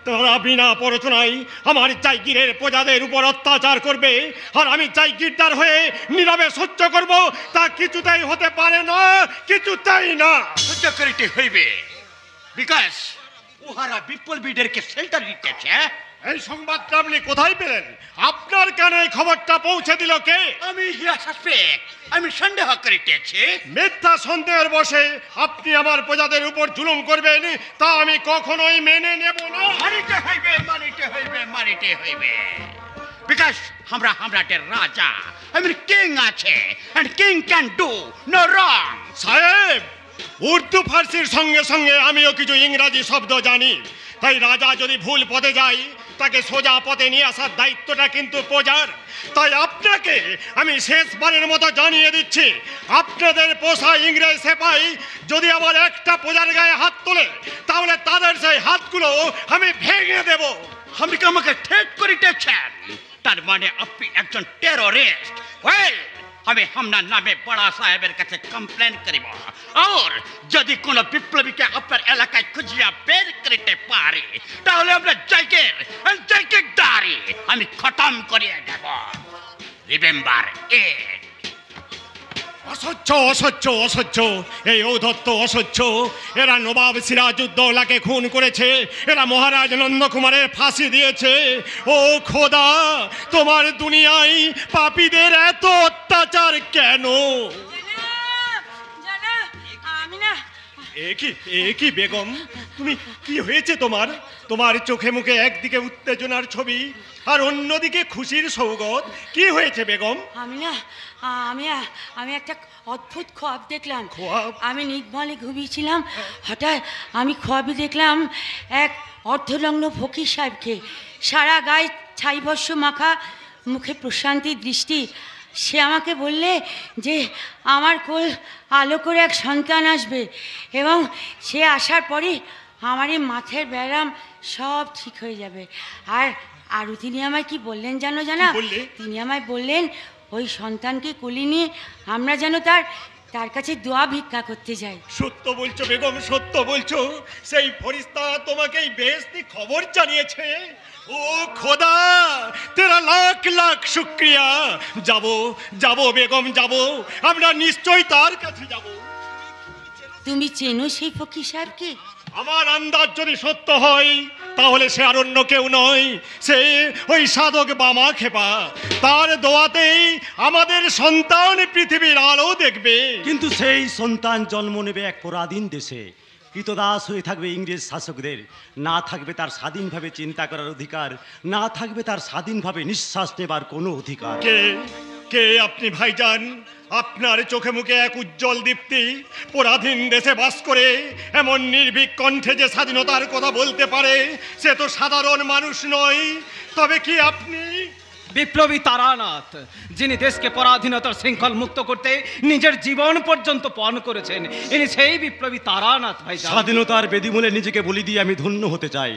তারা বিনা প্ররোচনায় আমার জায়গিরের প্রজাদের উপর অত্যাচার করবে, আর আমি জায়গিরদার হয়ে নীরবে সহ্য করব, তা কিছুতেই হতে পারে না, কিছুতেই না। সহ্য করিতে হইবে, বিকাশ উহারা বিপ্লবীদেরকে শেল্টার দিতেছে। এই সংবাদটা আপনি কোথায় পেলেন? আপনার কানে এই খবরটা পৌঁছে দিল কে? আমি হিয়া সাসপেক্ট, আমি সন্দেহ করিতেছি। মিথ্যা সন্দেহের বসে আপনি আমার প্রজাদের উপর জুলুম করবেন, তা আমি কখনোই মেনে নেব না। মানিতে হইবে, মানিতে হইবে, মানিতে হইবে। বিকাশ আমরা সম্রাটের রাজা, আমি কিং আছে, and king can do no wrong. সাহেব, উর্দু ফার্সির সঙ্গে সঙ্গে আমিও কিছু ইংরাজি শব্দ জানি। তাই রাজা যদি ভুল পথে যায়, তাকে সোজা পথে নিয়ে আসার দায়িত্বটা কিন্তু প্রজার। তাই আপনাকে আমি শেষবারের মতো জানিয়ে দিচ্ছি, আপনাদের পোষা ইংরেজ সেপাই যদি আবার একটা প্রজার গায়ে হাত তোলে, তাহলে তাদের সেই হাতগুলো আমি ভেঙে দেব। আপনি কি আমাকে ঠিক করিতেছেন? তার মানে আপনি একজন টেররিস্ট। ওয়েল, আমি হামনার নামে বড়া সাহেবের কাছে কমপ্লেন করিব, আর যদি কোনো বিপ্লবীকে আপনার এলাকায় খুঁজিয়া বের করিতে পারে, তাহলে আমরা জায়গিরদারি আমি খতম করিয়ে দেব। Remember it. অসহ্য, অসহ্য, অসহ্য, এই ঔদ্ধত্য অসহ্য। এরা নবাব সিরাজউদ্দৌলাকে খুন করেছে, এরা মহারাজ নন্দকুমারের ফাঁসি দিয়েছে। ও খোদা, তোমার দুনিয়ায় পাপীদের এত অত্যাচার কেন? এ কি বেগম, তুমি কি হয়েছে তোমার? তোমার চোখে মুখে একদিকে উত্তেজনার ছবি আর অন্যদিকে খুশির সৌগত। কি হয়েছে বেগম? আমি একটা অদ্ভুত খোয়াব দেখলাম। খোয়াব? আমি নির্মলে ঘুমিয়েছিলাম, হঠাৎ আমি খোয়াবে দেখলাম এক অর্ধনগ্ন ফকির সাহেবকে, সারা গায়ে ছাইভস্য মাখা, মুখে প্রশান্তির দৃষ্টি। সে আমাকে বললে যে আমার কোল আলো করে এক সন্তান আসবে, এবং সে আসার পরে আমার এই মাথার ব্যায়াম সব ঠিক হয়ে যাবে। আর তিনি আমায় কি বললেন জানো? বললে? তিনি আমায় বললেন ওই সন্তানকে কোলে নিয়ে আমরা যেন তার কাছে দোয়া ভিক্ষা করতে যাই। সত্য বলছো বেগম, সত্য বলছো? সেই ফরিস্তা তোমাকে এই বেহেশতি খবর জানিয়েছে? ও খোদা, তেরা লাখ লাখ শুক্রিয়া। যাব বেগম, যাব, আমরা নিশ্চয়ই তার কাছে যাব। তুমি চেনো সেই ফকির সাহেবকে? আমার আন্দাজ যদি সত্য হয় তাহলে সে আর অন্য কেউ নয়, সে ওই সাধক বামা খেপা। তার দোয়াতেই আমাদের সন্তান পৃথিবীর আলো দেখবে। কিন্তু সেই সন্তান জন্ম নেবে এক পরাধীন দেশে, কৃতদাস হয়ে থাকবে ইংরেজ শাসকদের। না থাকবে তার স্বাধীনভাবে চিন্তা করার অধিকার, না থাকবে তার স্বাধীনভাবে নিঃশ্বাস নেবার কোনো অধিকার। কে আপনি ভাইজান? আপনার চোখে মুখে এক উজ্জ্বল দীপ্তি। পরাধীন দেশে বাস করে এমন নির্ভীক কণ্ঠে যে স্বাধীনতার কথা বলতে পারে, সে তো সাধারণ মানুষ নয়। তবে কি আপনি বিপ্লবী তারানাথ, যিনি দেশকে পরাধীনতার শৃঙ্খল মুক্ত করতে নিজের জীবন পর্যন্ত পণ করেছেন, ইনি সেই বিপ্লবী তারানাথ ভাই। স্বাধীনতার বেদিমূলে নিজেকে বলি দিয়ে আমি ধন্য হতে চাই।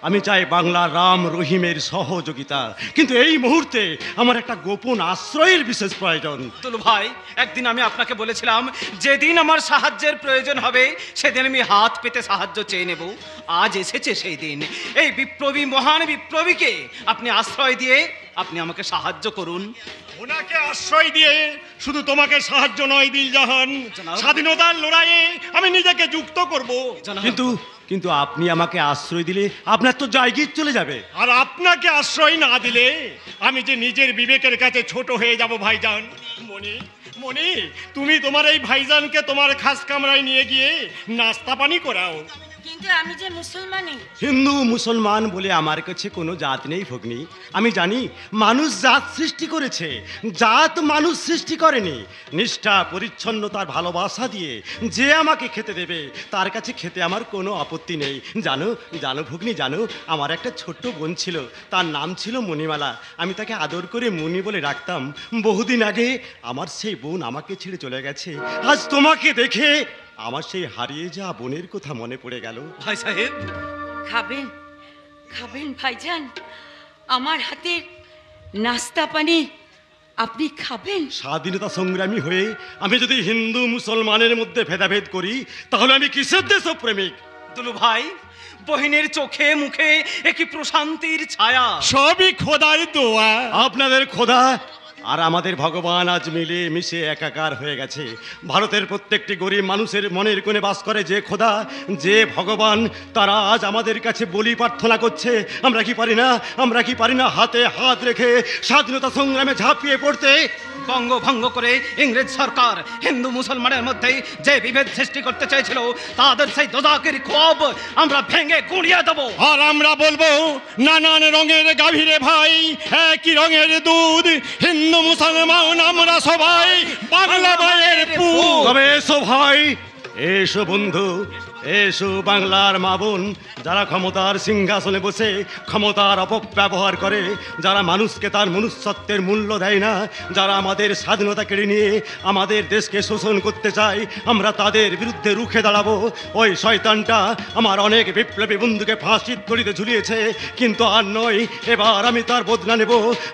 আমি চাই বাংলার রাম রহিমের সহযোগিতা। কিন্তু এই মুহূর্তে আমার একটা গোপন আশ্রয়ের বিশেষ প্রয়োজন। তুলু ভাই, একদিন আমি আপনাকে বলেছিলাম যেদিন আমার সাহায্যের প্রয়োজন হবে সেদিন আমি হাত পেতে সাহায্য চেয়ে নেব। আজ এসেছে সেই দিন। এই বিপ্লবী, মহান বিপ্লবীকে আপনি আশ্রয় দিয়ে আপনি আমাকে সাহায্য করুন। ওনাকে আশ্রয় দিয়ে শুধু তোমাকে সাহায্য নয় দিলজাহান, স্বাধীনতার লড়াইয়ে আমি নিজেকে যুক্ত করব। কিন্তু আপনি আমাকে আশ্রয় দিলে আপনার তো জায়গির চলে যাবে। আর আপনাকে আশ্রয় না দিলে আমি যে নিজের বিবেকের কাছে ছোট হয়ে যাব ভাইজান। মনি, তুমি তোমার এই ভাইজানকে তোমার খাস কামরায় নিয়ে গিয়ে নাস্তা পানি করাও। কিন্তু আমি যে মুসলমানি। হিন্দু মুসলমান বলে আমার কাছে কোনো জাত নেই ভগ্নী। আমি জানি মানুষ জাত সৃষ্টি করেছে, জাত মানুষ সৃষ্টি করেনি। নিষ্ঠা, পরিচ্ছন্নতার ভালোবাসা দিয়ে যে আমাকে খেতে দেবে তার কাছে খেতে আমার কোনো আপত্তি নেই। জানো ভগ্নী, জানো আমার একটা ছোট্ট বোন ছিল, তার নাম ছিল মণিমালা। আমি তাকে আদর করে মণি বলে ডাকতাম। বহুদিন আগে আমার সেই বোন আমাকে ছেড়ে চলে গেছে। আজ তোমাকে দেখে আমার সেই হারিয়ে যাওয়া বোনের কথা মনে পড়ে গেল। ভাই সাহেব, খাবেন ভাইজান? আমার হাতের নাস্তা পানি আপনি খাবেন? স্বাধীনতা সংগ্রামী হয়ে আমি যদি হিন্দু মুসলমানের মধ্যে ভেদাভেদ করি তাহলে আমি কিসের দেশপ্রেমিক? দুলু ভাই, বহিনের চোখে মুখে একই প্রশান্তির ছায়া। সবই খোদার দোয়া। আপনাদের খোদা আর আমাদের ভগবান আজ মিলে মিশে একাকার হয়ে গেছে। ভারতের প্রত্যেকটি গরিব মানুষের মনের কোণে বাস করে যে খোদা, যে ভগবান, তারা আজ আমাদের কাছে বলি প্রার্থনা করছে। আমরা কি পারি না হাতে হাত রেখে স্বাধীনতা সংগ্রামে ঝাঁপিয়ে পড়তে? বঙ্গভঙ্গ করে ইংরেজ সরকার হিন্দু মুসলমানের মধ্যে যে বিভেদ সৃষ্টি করতে চেয়েছিল, তাদের সেই দোজাকের খোয়াব আমরা ভেঙে গুঁড়িয়ে দেবো। আর আমরা বলবো, নানান রঙের গাভীরে ভাই, একই রঙের দুধ, হিন্দু মুসলমান আমরা সবাই বাংলা মায়ের পুত। তবে এসো ভাই, এসো বন্ধু, এসো বাংলার মা বোন, যারা ক্ষমতার সিংহাসনে বসে ক্ষমতার অপব্যবহার করে, যারা মানুষকে তার মনুষ্যত্বের মূল্য দেয় না, যারা আমাদের স্বাধীনতা কেড়ে নিয়ে আমাদের দেশকে শোষণ করতে চায়, আমরা তাদের বিরুদ্ধে রুখে দাঁড়াবো। ওই শয়তানটা আমার অনেক বিপ্লবী বন্ধুকে ফাঁসির দড়িতে ঝুলিয়েছে, কিন্তু আর নয়, এবার আমি তার বদলা নেব।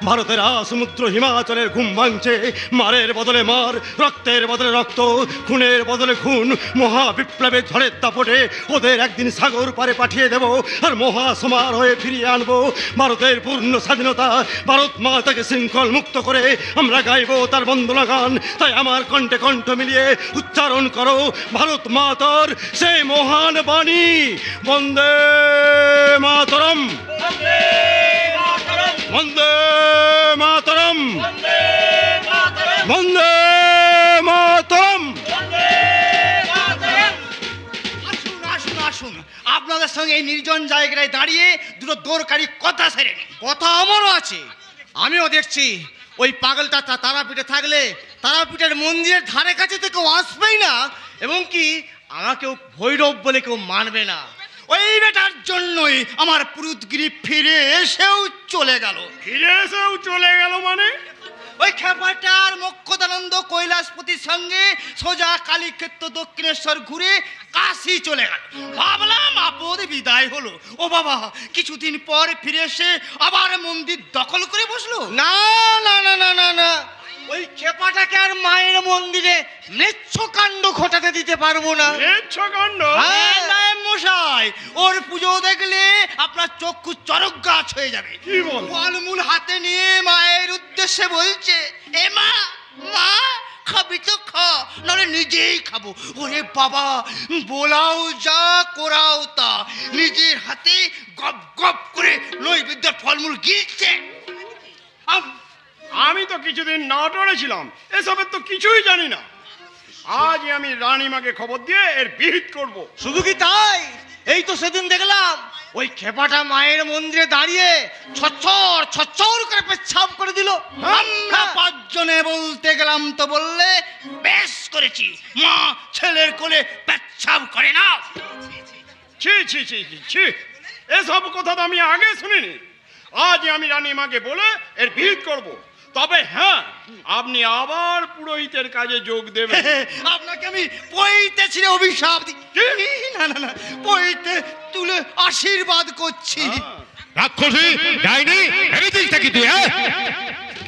ভারতের সমুদ্র হিমাচলের ঘুম ভাঙছে, মারের বদলে মার, রক্তের বদলে রক্ত, খুনের বদলে খুন, মহা বিপ্লবের ঝড়ের দাপটে ওদের একদিন সাগর পারে পাঠিয়ে দেব, আর মহা সমারোহে ফিরিয়ে আনবো ভারতের পূর্ণ স্বাধীনতা। ভারত মাতাকে শৃঙ্খল মুক্ত করে আমরা গাইবো তার বন্দনা গান। তাই আমার কণ্ঠে কণ্ঠ মিলিয়ে উচ্চারণ করো ভারত মাতার সেই মহান বাণী, বন্দে মাতরম, বন্দে মাতরম, বন্দে মাতরম। আসুন, আপনাদের সঙ্গে এই নির্জন জায়গায় দাঁড়িয়ে দুটো দরকারি কথা সেরে নিই। কথা আমারও আছে, আমিও দেখছি। ওই পাগলটা তারাপীঠে থাকলে তারাপীঠের মন্দিরের ধারে কাছে তো কেউ আসবেই না, এবং কি আমাকেও ভৈরব বলে কেউ মানবে না। ওই বেটার জন্যই আমার পুরুতগিরি ফিরে এসেও চলে গেল। মানে ওই খেপাটার মোক্ষদানন্দ কৈলাসপতির সঙ্গে সোজা কালীক্ষেত্র দক্ষিণেশ্বর ঘুরে কাশি চলে গেল। ভাবলাম আপদ বিদায় হলো। ও বাবা, কিছুদিন পর ফিরে এসে আবার মন্দির দখল করে বসলো। না না না না না না, ওই খেপাটাকে আর মায়ের মন্দিরে মৃচ্ছকাণ্ড ঘটাতে দিতে পারবো না। মৃচ্ছকাণ্ড? হ্যাঁ নায়েব মশাই, ওর পুজো দেখলে আপনার চক্ষু চরক গাছ হয়ে যাবে। কি বল? ফলমূল হাতে নিয়ে মায়ের উদ্দেশ্যে বলছে, এ মা, মা খাবি তো খা, নাহলে নিজেই খাবো। ওরে বাবা, বলাও যা করাও তা, নিজের হাতে গপ গপ করে নৈবেদ্যের ফলমূল গিলছে। আমি তো কিছুদিন নাটোরে ছিলাম, এসবের তো কিছুই জানি না। আজ আমি রানীমাকে খবর দিয়ে এর বিহিত করব। শুধু কি তাই, এই তো সেদিন দেখলাম ওই খেপাটা মায়ের মন্দিরে দাঁড়িয়ে ছচ্ছর ছচ্ছর করে পেচ্ছাপ করে দিল। আমরা পাঁচজনে বলতে গেলাম তো বললে, বেশ করেছি, মা ছেলের কোলে পেচ্ছাপ করে না। ছি ছি ছি ছি ছি, এসব কথা তো আমি আগে শুনিনি। আজ আমি রানীমাকে বলে এর বিহিত করব। তবে হ্যাঁ, আপনি আবার পুরোহিতের কাজে যোগ দেবেন। আপনাকে আমি পইতে ছিঁড়ে অভিশাপ দিই। না না না, পইতে তুলে আশীর্বাদ করছি। রাক্ষসী ডাইনি, ভেবেছিস নাকি তুই?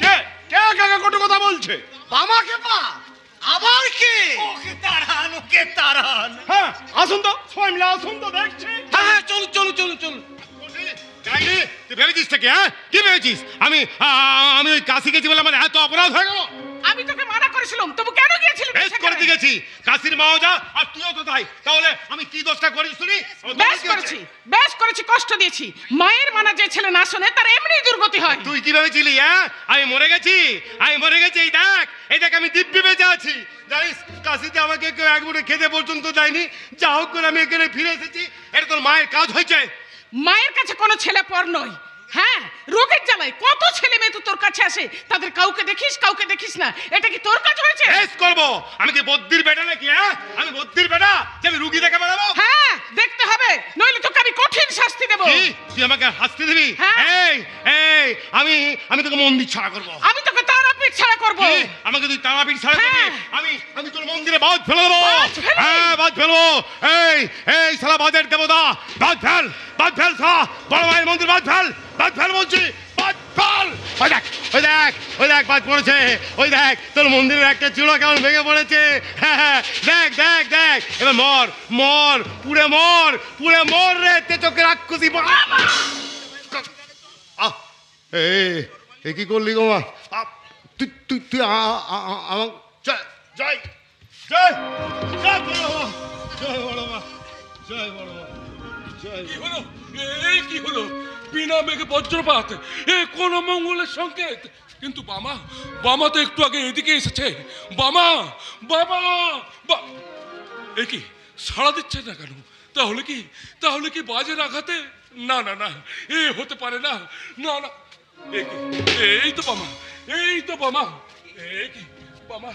কে কে কাকা কত কথা বলছে? বাবা খেপা, আবার কে? ওকে তাড়ান, ওকে তাড়ান। হ্যাঁ আসুন তো, সবাই মিলে আসুন তো, দেখছি। হ্যাঁ চলুন চলুন চলুন চলুন। ডাইনি, তুই ভেবেছিস নাকি? হ্যাঁ কি ভেবেছিস? আমি ওই কাশি গেছি বলে আমার এত অপরাধ হয়ে গেল? আমি তোকে মানা করেছিলাম, তবু কেন গিয়েছিলি তুই বেশ সেখানে? করে গেছি, কাশির মাও যা আর তুইও তো তাই। তাহলে আমি কি দোষটা করি শুনি? বেশ করেছি, বেশ করেছি, কষ্ট দিয়েছি। মায়ের মানা যে ছেলে না শোনে তার এমনি দুর্গতি হয়। তুই কি ভেবেছিলি? হ্যাঁ আমি মরে গেছি, আমি মরে গেছি। এই দেখ আমি দিব্যি বেঁচে আছি। জানিস কাশিতে আমাকে কেউ এক মুঠো খেতে পর্যন্ত দেয়নি। যা হোক করে আমি এখানে ফিরে এসেছি। এটা তোর মায়ের কাজ হয়েছে। মায়ের কাছে কোনো ছেলে পর নয়। হ্যাঁ, রোগের জ্বালায় কত ছেলে মেয়ে তো তোর কাছে আসে, তাদের কাউকে দেখিস কাউকে দেখিস না। এটা কি তোর কাজ হয়েছে? বেশ করবো। আমি কি বদ্যির বেটা নাকি? হ্যাঁ আমি বদ্যির বেটা যে আমি রুগী দেখে বেড়াবো? হ্যাঁ দেখতে হবে, নইলে তোকে আমি কঠিন শাস্তি দেবো। কি? তুই আমাকে শাস্তি দিবি? হ্যাঁ। এই এই আমি তোকে মন্দির ছাড়া করবো। আমি তোকে তারাপীঠ ছাড়া করবো। কি? আমাকে তুই তারাপীঠ ছাড়া করবি? হ্যাঁ। আমি তোর মন্দিরে বাদ ফেলে দেবো। বাজ ফেলবি? হ্যাঁ বাদ ফেলবো। এই শালা বাজের দেবতা, বাদ ফেল শালা। বড় মায়ের মন্দির বাদ ফেল বলছি, বাদ ফেল। ওই দেখ বাদ পড়েছে। ওই দেখ তোর মন্দিরের একটা চূড়া কেমন ভেঙে পড়েছে। হ্যাঁ দেখ এবার মর পুড়ে মর রে তেচকে রাক্ষসী। কি করলি গো মা? তুই আমার জয় বড় মা। কি হলো? এই কি হলো? বিনা মেঘে বজ্রপাত, এ কোন মঙ্গলের সংকেত। কিন্তু বামা তো একটু আগে এদিকে এসেছে। বাবা এ কি সাড়া দিচ্ছে না কেন? তাহলে কি বাজের আঘাতে? না এ হতে পারে না। এই তো বামা। এ কি বামা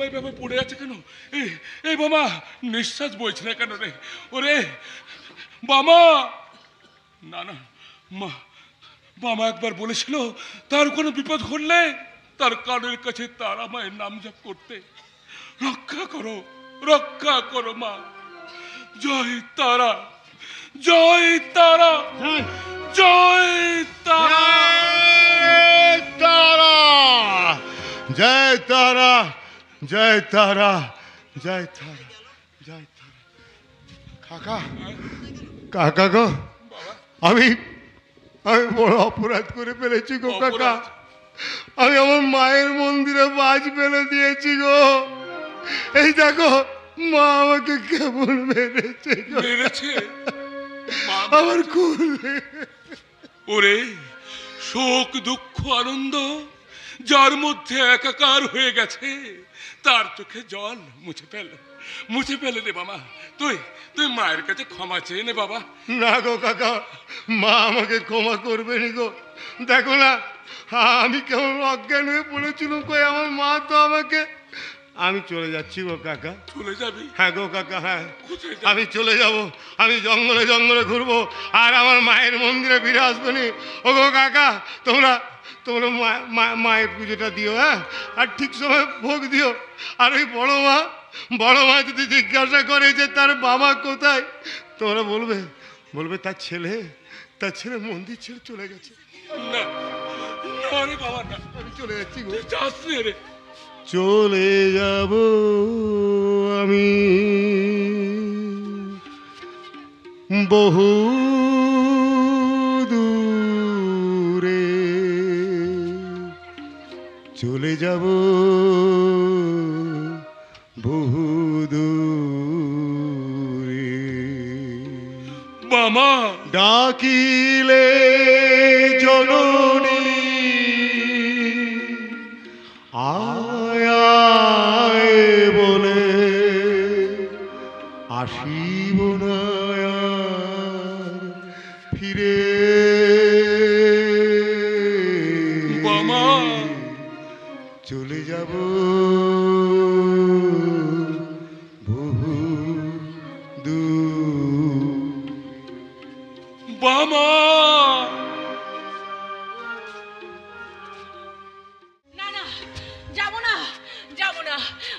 এইভাবে পড়ে আছে কেন? এই বামা নিঃশ্বাস বইছে না কেন রে? ওরে বামা, না বামা একবার বলেছিল তার কোনো বিপদ ঘটলে তার কানের কাছে তারা মায়ের নাম জপ করতে। রক্ষা করো মা। জয় তারা, জয় তারা, জয় তারা, জয় তারা, জয় তারা, জয় তারা, জয় তারা। কাকা গো, আমি বড় অপরাধ করে ফেলেছি গো কাকা। আমি আমার মায়ের মন্দিরে বাজ ফেলে দিয়েছি গো। এই দেখো মা আমাকে কেমন মেরেছে। আমার কোলে। ওরে শোক দুঃখ আনন্দ যার মধ্যে একাকার হয়ে গেছে, তার চোখে জল মুছে ফেলে রে বাবা। তুই মায়ের কাছে ক্ষমা চেয়ে নে বাবা। না গো কাকা, মা আমাকে ক্ষমা করবে নি গো। দেখো না আমি কেমন অজ্ঞান হয়ে পড়েছিলাম। কই আমার মা তো আমাকে। আমি চলে যাচ্ছি গো কাকা। চলে যাবি? হ্যাঁ গো কাকা, হ্যাঁ আমি চলে যাব। আমি জঙ্গলে ঘুরবো আর আমার মায়ের মন্দিরে ফিরে আসবো নি। ও গো কাকা, তোমরা মায়ের পুজোটা দিও। হ্যাঁ আর ঠিক সময় ভোগ দিও। আর ওই বড় মা যদি জিজ্ঞাসা করে যে তার বাবা কোথায়, তোমরা বলবে তার ছেলে মন্দির ছেড়ে চলে গেছে। না রে বাবা, না, আমি চলে যাচ্ছি গো। যাস রে। চলে যাব আমি বহু দূরে, চলে যাব বহু দূরে। মামা ডাকিলে জননী আয় আয় বলে আসিব না আর ফিরে। মামা চলে যাব বহু দূর। মামা না না, যাব না, যাব না,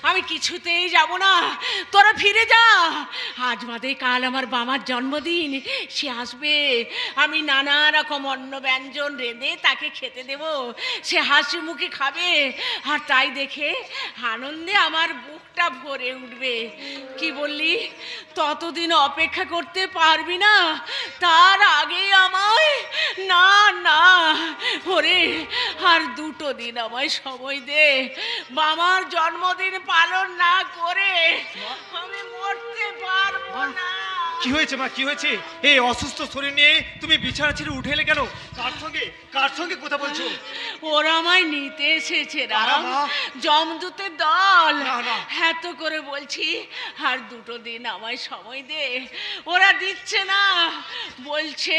আমি কিছুতেই যাব না। তোরা ফিরে যা। আজ বাদে কাল আমার বাবার জন্মদিন, সে আসবে। আমি নানা রকম অন্ন ব্যঞ্জন রেঁধে তাকে খেতে দেব, সে হাসি মুখে খাবে। আর তাই দেখে আনন্দে আমার বুকটা ভরে উঠবে। কি বললি? ততদিন অপেক্ষা করতে পারবি না? তার আগেই আমায়? না না ওরে, আর 2 দিন আমায় সময় দে। বাবার জন্মদিন পালন না করে আমি মরতে পারবো না। কি হয়েছে মা, কি হয়েছে? এই অসুস্থ শরীর নিয়ে তুমি বিছানা ছেড়ে উঠে এলে কেন? কার সঙ্গে কথা বলছো? ওরা আমায় নিতে এসেছে কারা রাম, মা? জমদূতের দল। না, না। এত করে বলছি আর 2 দিন আমায় সময় দে। ওরা দিচ্ছে না, বলছে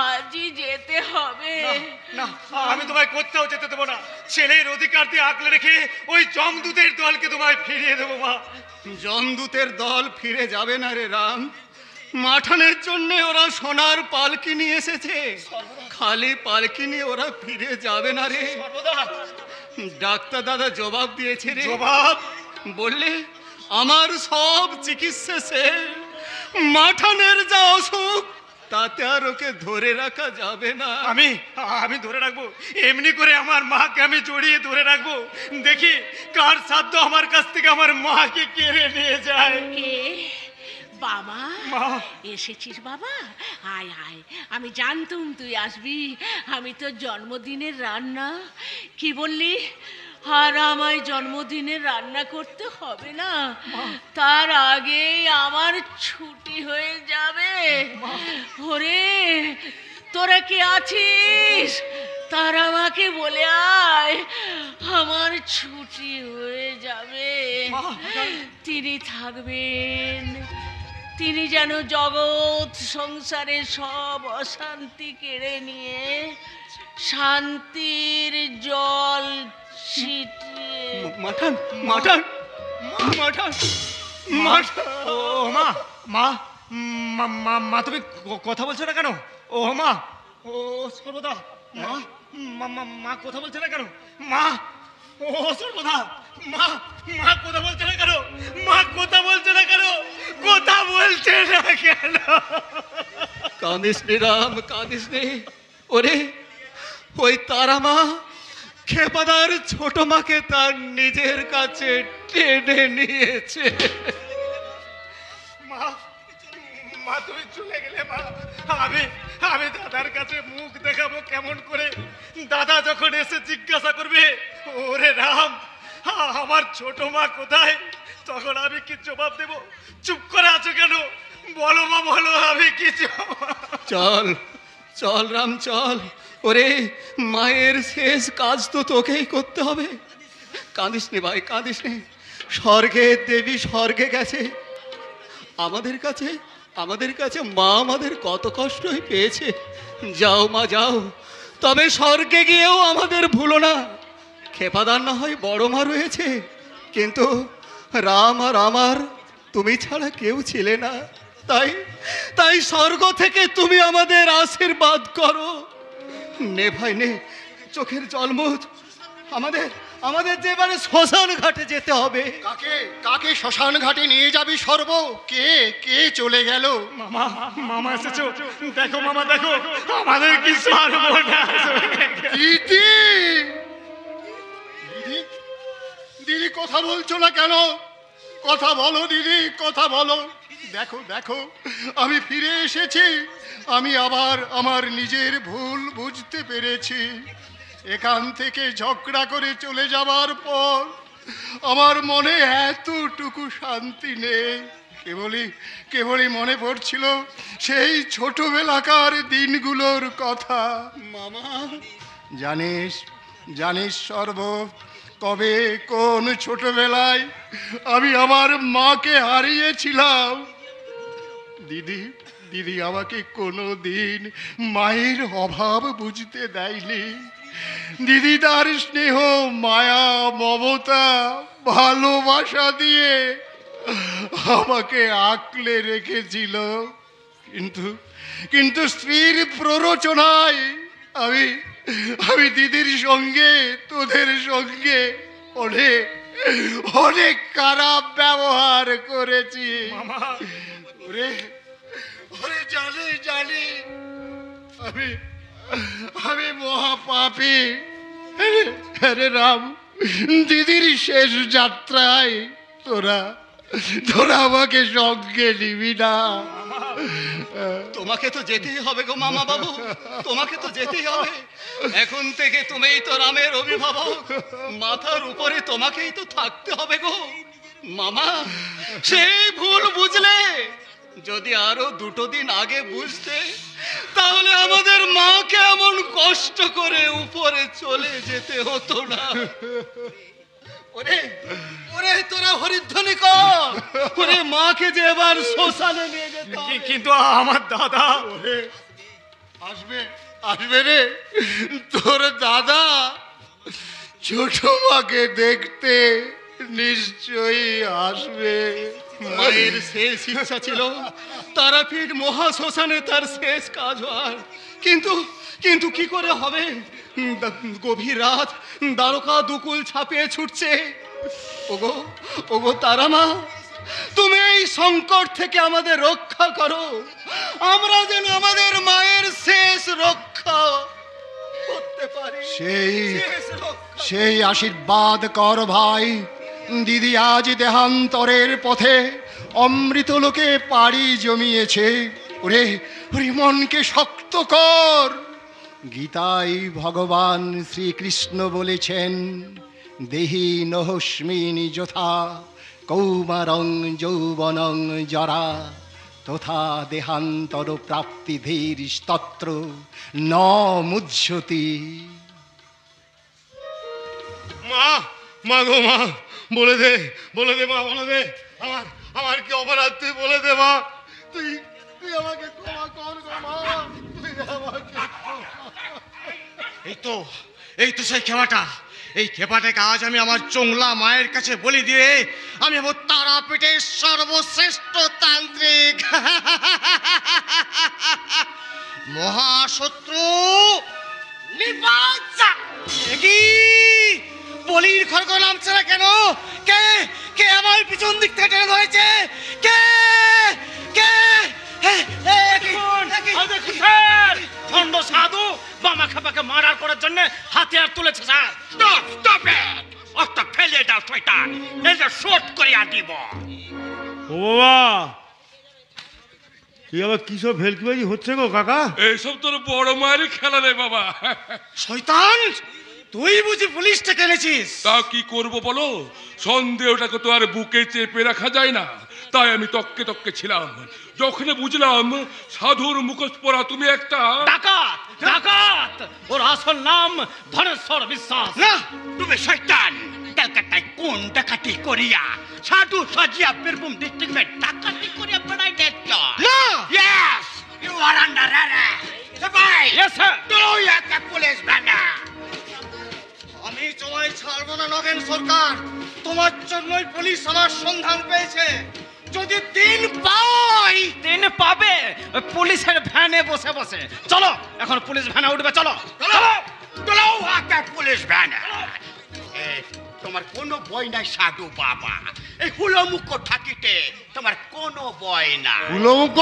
আজই যেতে হবে। না, আমি তোমায় কোথাও যেতে দেবো না। ছেলের অধিকার দিয়ে আগলে রেখে ওই জমদূতের দলকে তোমায় ফিরিয়ে দেবো মা। জমদূতের দল ফিরে যাবে না রে রাম। মাঠানের জন্য ওরা সোনার পালকি নিয়ে এসেছে, খালি পালকি নিয়ে ওরা ফিরে যাবে না রে। ডাক্তার দাদা জবাব দিয়েছে রে। জবাব? বললে আমার সব চিকিৎসা শেষ, মাঠানের যা অসুখ তাতে আর ওকে ধরে রাখা যাবে না। আমি ধরে রাখবো? এমনি করে আমার মাকে আমি জড়িয়ে ধরে রাখবো? দেখি কার সাধ্য আমার কাছ থেকে আমার মাকে কেড়ে নিয়ে যায়। কে? বাবা মা। এসেছিস বাবা? আয় আয়, আমি জানতুম তুই আসবি। আমি তো জন্মদিনের রান্না। কি বললি? আর আমায় জন্মদিনের রান্না করতে হবে না, তার আগেই আমার ছুটি হয়ে যাবে। ওরে, তোরা কে আছিস? তার আমাকে বলে আয়, আমার ছুটি হয়ে যাবে। তিনি থাকবেন, তিনি যেন জগৎ সংসারে সব অশান্তি কেড়ে নিয়ে শান্তির জল ছিটিয়ে। মাঠান মাঠান মাঠান মাঠান। ও মা, মা, মা তুমি কথা বলছো না কেন? ও মা, ও সর্বদা, মা কথা বলছে না কেন? মা, ও সর্বদা, মা কথা বলছে না কেন? মা কথা বলছে না কেন? কথা বলছে না কেন? কাঁদিস নে রাম, কাঁদিস নে। ওরে, ওই তারা মা খেপাদার ছোট মাকে তার নিজের কাছে টেনে নিয়েছে। মা তুমি চলে গেলে মা, আমি দাদার কাছে মুখ দেখাবো কেমন করে? দাদা যখন এসে জিজ্ঞাসা করবে ওরে রাম আমার ছোট মা কোথায়, তখন আমি কি জবাব দেব? চুপ করে আছো কেন? বলো মা, বলো, আমি কি চল চল রাম চল। ওরে, মায়ের শেষ কাজ তো তোকেই করতে হবে। কাঁদিস নে ভাই, কাঁদিস নে। স্বর্গের দেবী স্বর্গে গেছে, আমাদের কাছে মা আমাদের কত কষ্টই পেয়েছে। যাও মা যাও, তবে স্বর্গে গিয়েও আমাদের ভুলো না। খেপাদার না হয় বড় মা রয়েছে, কিন্তু রাম আর আমার তুমি ছাড়া কেউ ছিলে না। তাই স্বর্গ থেকে তুমি আমাদের আশীর্বাদ করো। নে ভাই নে, চোখের জল মুছ। আমাদের যে এবারে শ্মশান ঘাটে যেতে হবে। কাকে শ্মশান ঘাটে নিয়ে যাবি সর্ব? কে চলে গেল? মামা এসেছো? দেখো মামা, দেখো আমাদের কি সর্বনাশ হয়ে গেছে। দিদি, কথা বলছো না কেন? কথা বলো দিদি, কথা বলো। দেখো দেখো, আমি ফিরে এসেছি। আমি আবার আমার নিজের ভুল বুঝতে পেরেছি। এখান থেকে ঝগড়া করে চলে যাবার পর আমার মনে এতটুকু শান্তি নেই। কেবলই মনে পড়ছিল সেই ছোটবেলাকার দিনগুলোর কথা। মামা, জানিস সর্ব, কবে কোন ছোটবেলায় আমি আমার মাকে হারিয়েছিলাম? দিদি আমাকে কোনো দিন মায়ের অভাব বুঝতে দেয়নি। দিদি তার স্নেহ, মায়া, মমতা, ভালোবাসা দিয়ে আমাকে আঁকলে রেখেছিল। কিন্তু স্ত্রীর প্ররোচনায় আমি দিদির সঙ্গে, তোদের সঙ্গে অনেক খারাপ ব্যবহার করেছি। ওরে জানি আমি মহাপাপী। আরে রাম, দিদির শেষ যাত্রায় তোরা আমাকে সঙ্গে নিবি না? তোমাকে তো যেতেই হবে গো মামা বাবু, তোমাকে তো যেতেই হবে। এখন থেকে তুমিই তো রামের অভিভাবক, মাথার উপরে তোমাকেই তো থাকতে হবে গো মামা। সেই ভুল বুঝলে, যদি আরো 2 দিন আগে বুঝতে, তাহলে আমাদের মাকে এমন কষ্ট করে উপরে চলে যেতে হতো না। ওরে তোরা হরিধ্বনি কর, ওরে মাকে যে এবার শ্মশানে নিয়ে যেত। কিন্তু আমার দাদা আসবে রে, তোর দাদা ছোট মাকে দেখতে নিশ্চয়ই আসবে। মায়ের শেষ ইচ্ছা ছিল তারাপীঠ মহাশ্মশানে তার শেষ কাজ হওয়ার, কিন্তু কি করে হবে? গভীর রাত, দ্বারকা দুকুল ছাপিয়ে ছুটছে। ওগো তারা মা, তুমি এই সংকট থেকে আমাদের রক্ষা করো, আমরা যেন আমাদের মায়ের শেষ রক্ষা করতে পারি। সেই আশীর্বাদ কর ভাই। দিদি আজ দেহান্তরের পথে অমৃতলোকে পাড়ি জমিয়েছে। ওরে মনকে শক্ত কর। গীতায় ভগবান শ্রীকৃষ্ণ বলেছেন, দেহি নহস্মিনি যথা কৌমারং যৌবনং জরা তথা দেহান্তর প্রাপ্তি ধীরস্তত্র ন মুহ্যতি। মা গো মা, বলে দে মা, বলে দে আমার কি অপরাধ, তুই বলে দে মা। তুই আমাকে ক্ষমা কর গো মা, তুই আমাকে। এই তো সেই ক্ষেপাটাকে আজ আমি আমার চোংলা মায়ের কাছে বলি দিয়ে আমি হব তারাপীঠের সর্বশ্রেষ্ঠ তান্ত্রিক। মহাশত্রু নিপাত বলির খড়গ নামছে না কেন? কে আমার পিছন দিক থেকে টেনে ধরেছে? কে খন্ড সাধু বামা খাপাকে মারার করার জন্য হাতিয়ার তুলেছে স্যার। স্টপ ইট, অত ফেলে দাও শয়তান, এটা শর্ট করিয়া দিব। ও বাবা, কি আবার কি সব ভেলকিবাজি হচ্ছে গো কাকা? এইসব তোর বড় মায়ের খেলা রে বাবা। শয়তান, তুই বুঝি পুলিশটাকে এনেছিস? তা কি করব বলো, সন্দেহটাকে তো আর বুকে চেপে রাখা যায় না, তাই আমি তককে ছিলাম। যখন বুঝলাম সাধুর মুখোশ পরা তুমি একটা ডাকাত, ওর আসল নাম ধনেশ্বর বিশ্বাস। না, তুমি শয়তান, কলকাতায় কোন ডাকাতি করিয়া সাধু সাজিয়া বীরভূম ডিস্ট্রিক্টে ডাকাতি করিয়া বেড়াই দেখছ? না। Yes, you are under arrest. Bye. Yes, sir. তুলো একটা পুলিশ ভ্যানে। আমি তোমায় ছাড়বো না নগেন সরকার, তোমার জন্যই পুলিশ আমার সন্ধান পেয়েছে। যদি দিন পাবে পুলিশের ভ্যানে বসে। চলো এখন পুলিশ ভ্যানে উঠবে, চলো। তুলো একটা পুলিশ ভ্যানে। তোমার কোনো ভয় নাই সাধু বাবা, এই হুলমুখ থাকিতে তোমার কোনো ভয় না। হুলমুখ?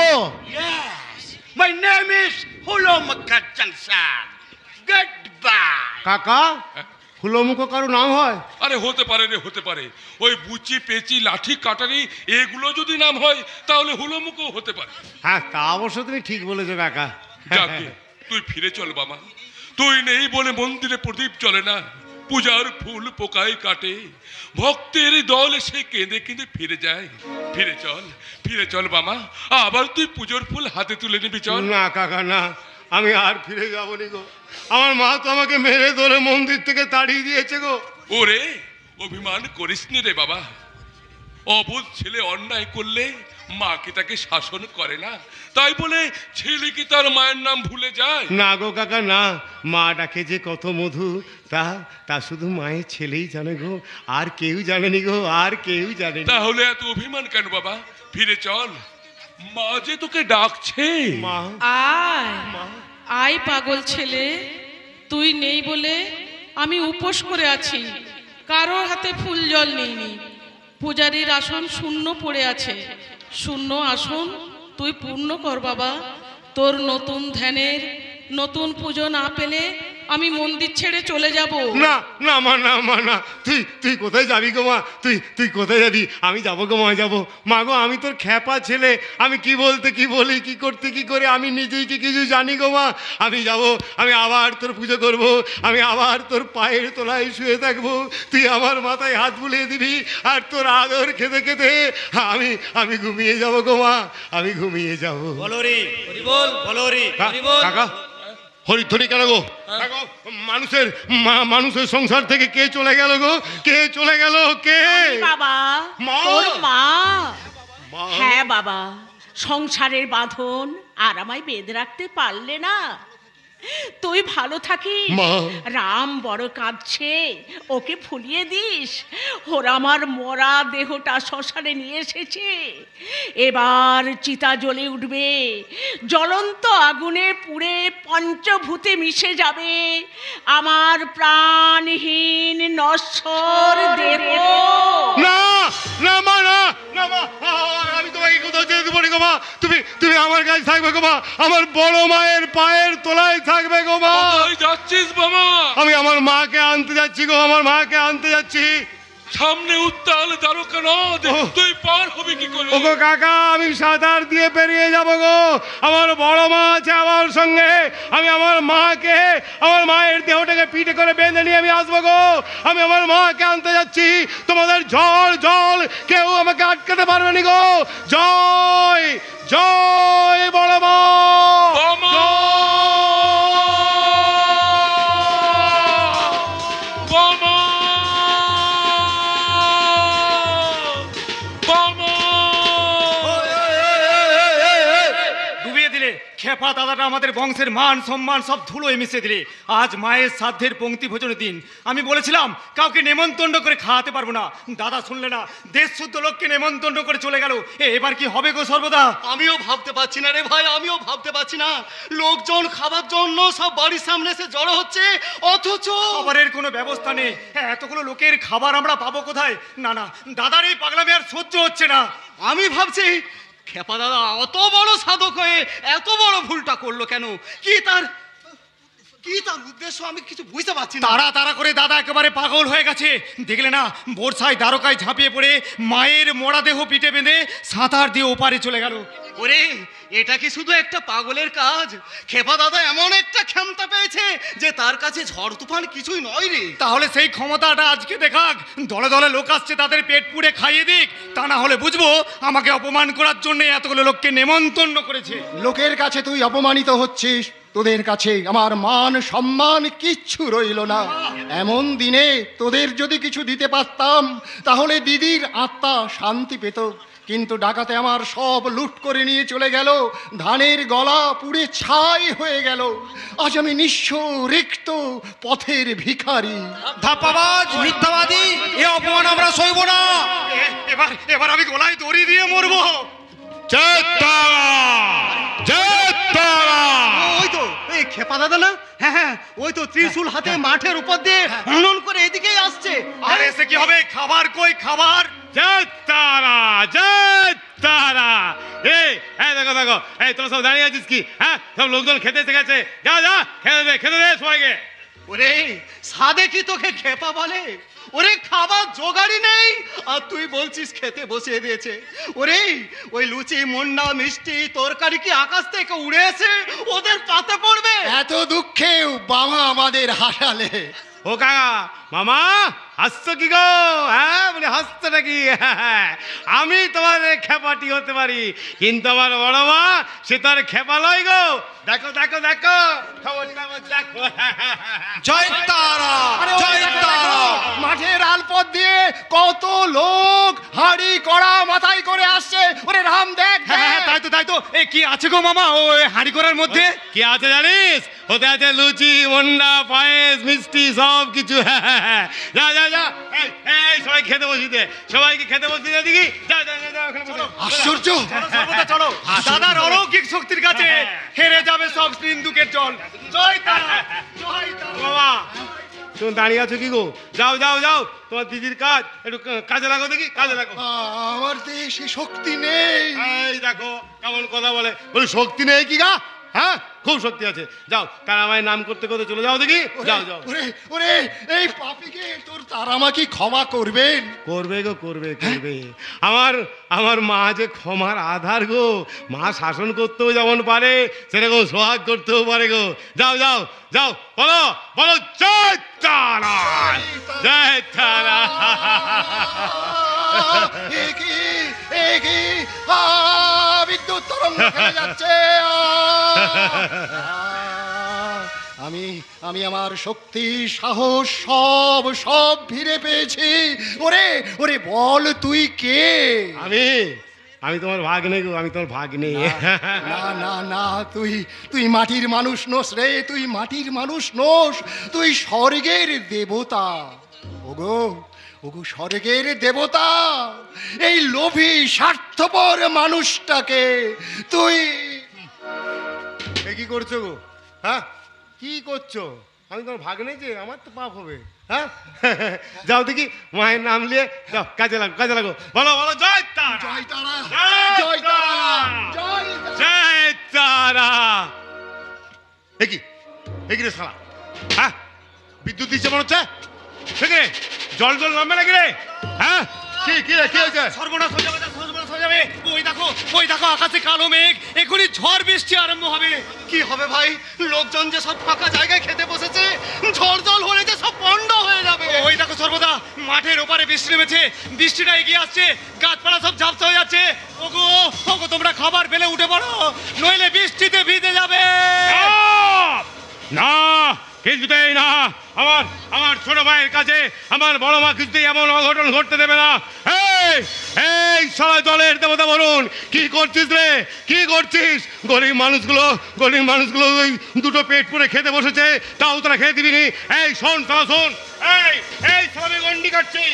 Yes, my name is Hulomukha Johnson. Goodbye. কাকা, হুলোমুখো কারো নাম হয়? আরে হতে পারে রে, হতে পারে। ওই বুচি পেচি লাঠি কাটারি এগুলো যদি নাম হয় তাহলে হুলোমুখো হতে পারে। হ্যাঁ, তা অবশ্য তুমি ঠিক বলেছো কাকা। যাকে তুই ফিরে চল বাবা, তুই নেই বলে মন্দিরে প্রদীপ চলে না, পূজার ফুল পোকায় কাটে, ভক্তের দল এসে কেঁদে কেঁদে ফিরে যায়। ফিরে চল বাবা, আবার তুই পুজোর ফুল হাতে তুলে নিবি, চল। না কাকা না, আমি আর ফিরে যাবো নি গো। আমার মা তো আমাকে মেরে ধরে মন্দির থেকে তাড়িয়ে দিয়েছে গো। ওরে অভিমান করিস নি রে বাবা, অবোধ ছেলে অন্যায় করলে মা কি তাকে শাসন করে না? তাই বলে ছেলে কি তার মায়ের নাম ভুলে যায়? না গো কাকা না, মা ডাকে যে কত মধু তা শুধু মায়ের ছেলেই জানে গো, আর কেউ জানেনি গো, আর কেউ জানে। তাহলে এত অভিমান কেন বাবা? ফিরে চল, মা যে তোকে ডাকছে। মা, আয় পাগল ছেলে, তুই নেই বলে আমি উপোস করে আছি, কারোর হাতে ফুল জল নেইনি, পূজারীর আসন শূন্য পড়ে আছে, শূন্য আসন তুই পূর্ণ কর বাবা। তোর নতুন ধ্যানের নতুন পুজো না পেলে আমি মন্দির ছেড়ে চলে যাব। না না মা, না মা না, তুই কোথায় যাবি গো মা? তুই কোথায় যাবি? আমি যাবো গো মা, যাবো। মা গো, আমি তোর খ্যাপা ছেলে, আমি কি বলতে কি বলি, কি করতে কি করে আমি নিজেই কি কিছু জানি গো মা। আমি যাবো, আমি আবার তোর পুজো করব, আমি আবার তোর পায়ের তলায় শুয়ে থাকবো, তুই আমার মাথায় হাত বুলিয়ে দিবি, আর তোর আদর খেতে খেতে আমি ঘুমিয়ে যাবো গো মা, আমি ঘুমিয়ে যাবো। বলরি বল, বলরি কাকা, হরিধ্বনি কেন গো? মানুষের সংসার থেকে কে চলে গেল গো? কে চলে গেল? কে? বাবা, মা? তোর মা। মা? হ্যাঁ বাবা, সংসারের বাঁধন আর আমায় বেঁধে রাখতে পারলে না। তুই ভালো থাকিস। মা। রাম বড় কাঁদছে, ওকে ফুলিয়ে দিস। ওরা আমার মরা দেহটা শ্মশানে নিয়ে এসেছে, এবার চিতা জ্বলে উঠবে, জ্বলন্ত আগুনে পুড়ে পঞ্চভূতে মিশে যাবে আমার প্রাণহীন নশ্বর দেহ। না না মা, না না মা, আমি তোমাকে কোথাও যেতে দেবো না গো মা। তুমি আমার কাছে থাকবে গো মা, আমার বড় মায়ের পায়ের তলায় থাকবে গো মা। কোথায় যাচ্ছিস বাবা? আমি আমার মাকে আনতে যাচ্ছি গো, আমার মাকে আনতে যাচ্ছি। সামনে উত্তাল দ্বারকা নদ, তুই পার হবি কি করে? ওগো কাকা, আমি সাঁতার দিয়ে পেরিয়ে যাব গো। আমার বড় মা আছে আমার সঙ্গে, আমি আমার মাকে, আমার মায়ের দেহটাকে পিঠে করে বেঁধে নিয়ে আমি আসবো গো। আমি আমার মাকে আনতে যাচ্ছি, তোমাদের জল কেউ আমাকে আটকাতে পারবে না গো। জয় জয় বড় মা। খেপা দাদাটা আমাদের বংশের মান সম্মান সব ধুলোয় মিশে দিলে। আজ মায়ের শ্রাদ্ধের পংক্তি ভোজনের দিন, আমি বলেছিলাম কাউকে নেমন্তন্ন করে খাওয়াতে পারবো না, দাদা শুনলে না, দেশ শুদ্ধ লোককে নেমন্তন্ন করে চলে গেল। এবার কি হবে গো সর্বদা? আমিও ভাবতে পারছি না রে ভাই, আমিও ভাবতে পারছি না। লোকজন খাবার জন্য সব বাড়ির সামনে এসে জড়ো হচ্ছে, অথচ খাবারের কোনো ব্যবস্থা নেই। এতগুলো লোকের খাবার আমরা পাবো কোথায়? না না, দাদার এই পাগলামি আর সহ্য হচ্ছে না। আমি ভাবছি খেপা দাদা অত বড় সাধক হয়ে এত বড় ভুলটা করলো কেন? কি তার উদ্দেশ্য আমি কিছু বুঝতে পারছি না। তাড়া করে দাদা একেবারে পাগল হয়ে গেছে। দেখলে না, বর্ষায় দ্বারকায় ঝাঁপিয়ে পড়ে মায়ের মরা দেহ পিঠে বেঁধে সাঁতার দিয়ে ওপারে চলে গেল। ওরে, এটা কি শুধু একটা পাগলের কাজ? খেপা দাদা এমন একটা ক্ষমতা পেয়েছে যে তার কাছে ঝড় তুফান কিছুই নয় রে। তাহলে সেই ক্ষমতাটা আজকে দেখাক, দলে দলে লোক আসছে, তাদের পেট পুড়ে খাইয়ে দিক। তা না হলে বুঝবো আমাকে অপমান করার জন্য এতগুলো লোককে নেমন্তন্ন করেছে। লোকের কাছে তুই অপমানিত হচ্ছিস, তোদের কাছে আমার মান সম্মান কিচ্ছু রইল না। এমন দিনে তোদের যদি কিছু দিতে পারতাম তাহলে দিদির আত্মা শান্তি পেত, কিন্তু ডাকাতে আমার সব লুট করে নিয়ে চলে গেল, ধানের গলা পুড়ে ছাই হয়ে গেল। আজ আমি নিঃস্ব রিক্ত পথের ভিখারি। ধাপ্পাবাজ মিথ্যাবাদী, এ অপমান আমরা সইব না। এবার আমি গলায় দড়ি দিয়ে মরবো। ওই তো এই খেপা দাদা না? হ্যাঁ, ওই তো ত্রিশূল হাতে মাঠের উপর দিয়ে হনন করে এদিকেই আসছে। আর এসে কি হবে? খাবার কই খাবার? দেখো এই তোরা সব দাঁড়িয়ে আছিস কি? হ্যাঁ, সব লোকজন খেতে এসে গেছে। যা খেতে দে সবাইকে। ওরে সাদে কি তোকে খেপা বলে? ওরে খাবার জোগাড়ই নেই আর তুই বলছিস খেতে বসিয়ে দিয়েছে। ওরে ওই লুচি মুন্ডা মিষ্টি তরকারি কি আকাশ থেকে উড়ে এসে ওদের পাতে পড়বে? এত দুঃখেও বাবা আমাদের হাসালে। ও কাকা মামা হাসছো কি গো? হ্যাঁ বলে হাসছোটা কি? আমি তোমার খেপাটি হতে পারি, কিন্তু আমার বড় মা সে তার খেপা লয় গো। দেখো দেখো দেখো খবরটা দেখো। জয় তারা, জয় তারা। মাঠের আলপথ দিয়ে কত লোক হাড়ি কড়া মাথায় করে আসছে। ওরে রাম দেখ হ্যাঁ তাই তো তাই তো। এ কি আছে গো মামা ওই হাঁড়ি করার মধ্যে? কি আছে জানিস? ওতে আছে লুচি মন্ডা পায়েস মিষ্টি সব কিছু। যা যা যা এই সবাই খেতে বসি দে, সবাইকে খেতে বসি দে দেখি। যা যা যা ওখানে বসো। আশ্চর্য। চলো দাদার অলৌকিক শক্তির কাছে হেরে যাবে সব সিন্ধুকের জল। জয় তারা, জয় তারা। বাবা তুমি দাঁড়িয়ে আছো কি গো? যাও যাও যাও, তোমার দিদির কাজ একটু কাজে লাগো দেখি, কাজে লাগো। আমার দেশে শক্তি নেই। এই দেখো কেমন কথা বলে, বলি শক্তি নেই কি গা? হ্যাঁ খুব শক্তি আছে। যাও তারামায় নাম করতে করতে চলে যাও দেখি। যাও যাও। ওরে ওরে এই পাপীকে তোর তারামা কি ক্ষমা করবেন? করবে গো, করবে করবে। আমার মা যে ক্ষমার আধার গো। মা শাসন করতেও যেমন পারে সেরকম সোহাগ করতেও পারে গো। যাও যাও যাও, বলো বলো জয় তারা, জয় তারা। বিদ্যুৎ তরঙ্গ খেলে যাচ্ছে। আমি আমার শক্তি সাহস সব সব ফিরে পেয়েছি। ওরে ওরে বল তুই কে? আমি তোমার ভাগ্নে গো, আমি তোমার ভাগ্নে। না না না, তুই মাটির মানুষ নোস রে, তুই মাটির মানুষ নোস, তুই স্বর্গের দেবতা। ওগো ওগো স্বর্গের দেবতা, এই লোভী স্বার্থপর মানুষটাকে তুই কি করছো গো? হ্যাঁ কি করছো? আমি তোমার ভাগ্নে যে, আমার তো পাপ হবে। হ্যাঁ যাও দেখি মায়ের নাম নিয়ে যাও, কাজে লাগো কাজে লাগো। বলো বলো জয় তারা, জয় তারা, জয় তারা, জয় তারা। একই একই রে শালা, হ্যাঁ বিদ্যুৎ দিচ্ছে মনে হচ্ছে। ঠিক রে জল জল নামবে নাকি রে? হ্যাঁ কি কি রে কি হয়েছে? সর্বনাশ হয়ে যাবে, সর্বনাশ হয়ে যাবে। ওই দেখো আকাশে কালো মেঘ, এখনই ঝড় বৃষ্টি আরম্ভ হবে। কি হবে ভাই? লোকজন যে সব ফাঁকা জায়গায় খেতে বসেছে, ঝড় জল হলে যে সব পণ্ড হয়ে যাবে। ওই দেখো সর্বদা মাঠের ওপারে বৃষ্টি নেমেছে, বৃষ্টিটা এগিয়ে আসছে, গাছপালা সব ঝাপসা হয়ে যাচ্ছে। ওগো ওগো তোমরা খাবার ফেলে উঠে পড়ো, নইলে বৃষ্টিতে ভিজে যাবে। না কিছুতেই না, আমার ছোট ভাইয়ের কাছে আমার বড় মা কিছুতেই এমন অঘটন ঘটতে দেবে না। এই সারা জলের দেবতা বলুন, কি করছিস রে? কি করছিস? গরিব মানুষগুলো ওই দুটো পেট পুরে খেতে বসেছে, তাও তোরা খেয়ে দিবি নি? এই শোন সারা শোন, এই সবাই গন্ডি কাটছি।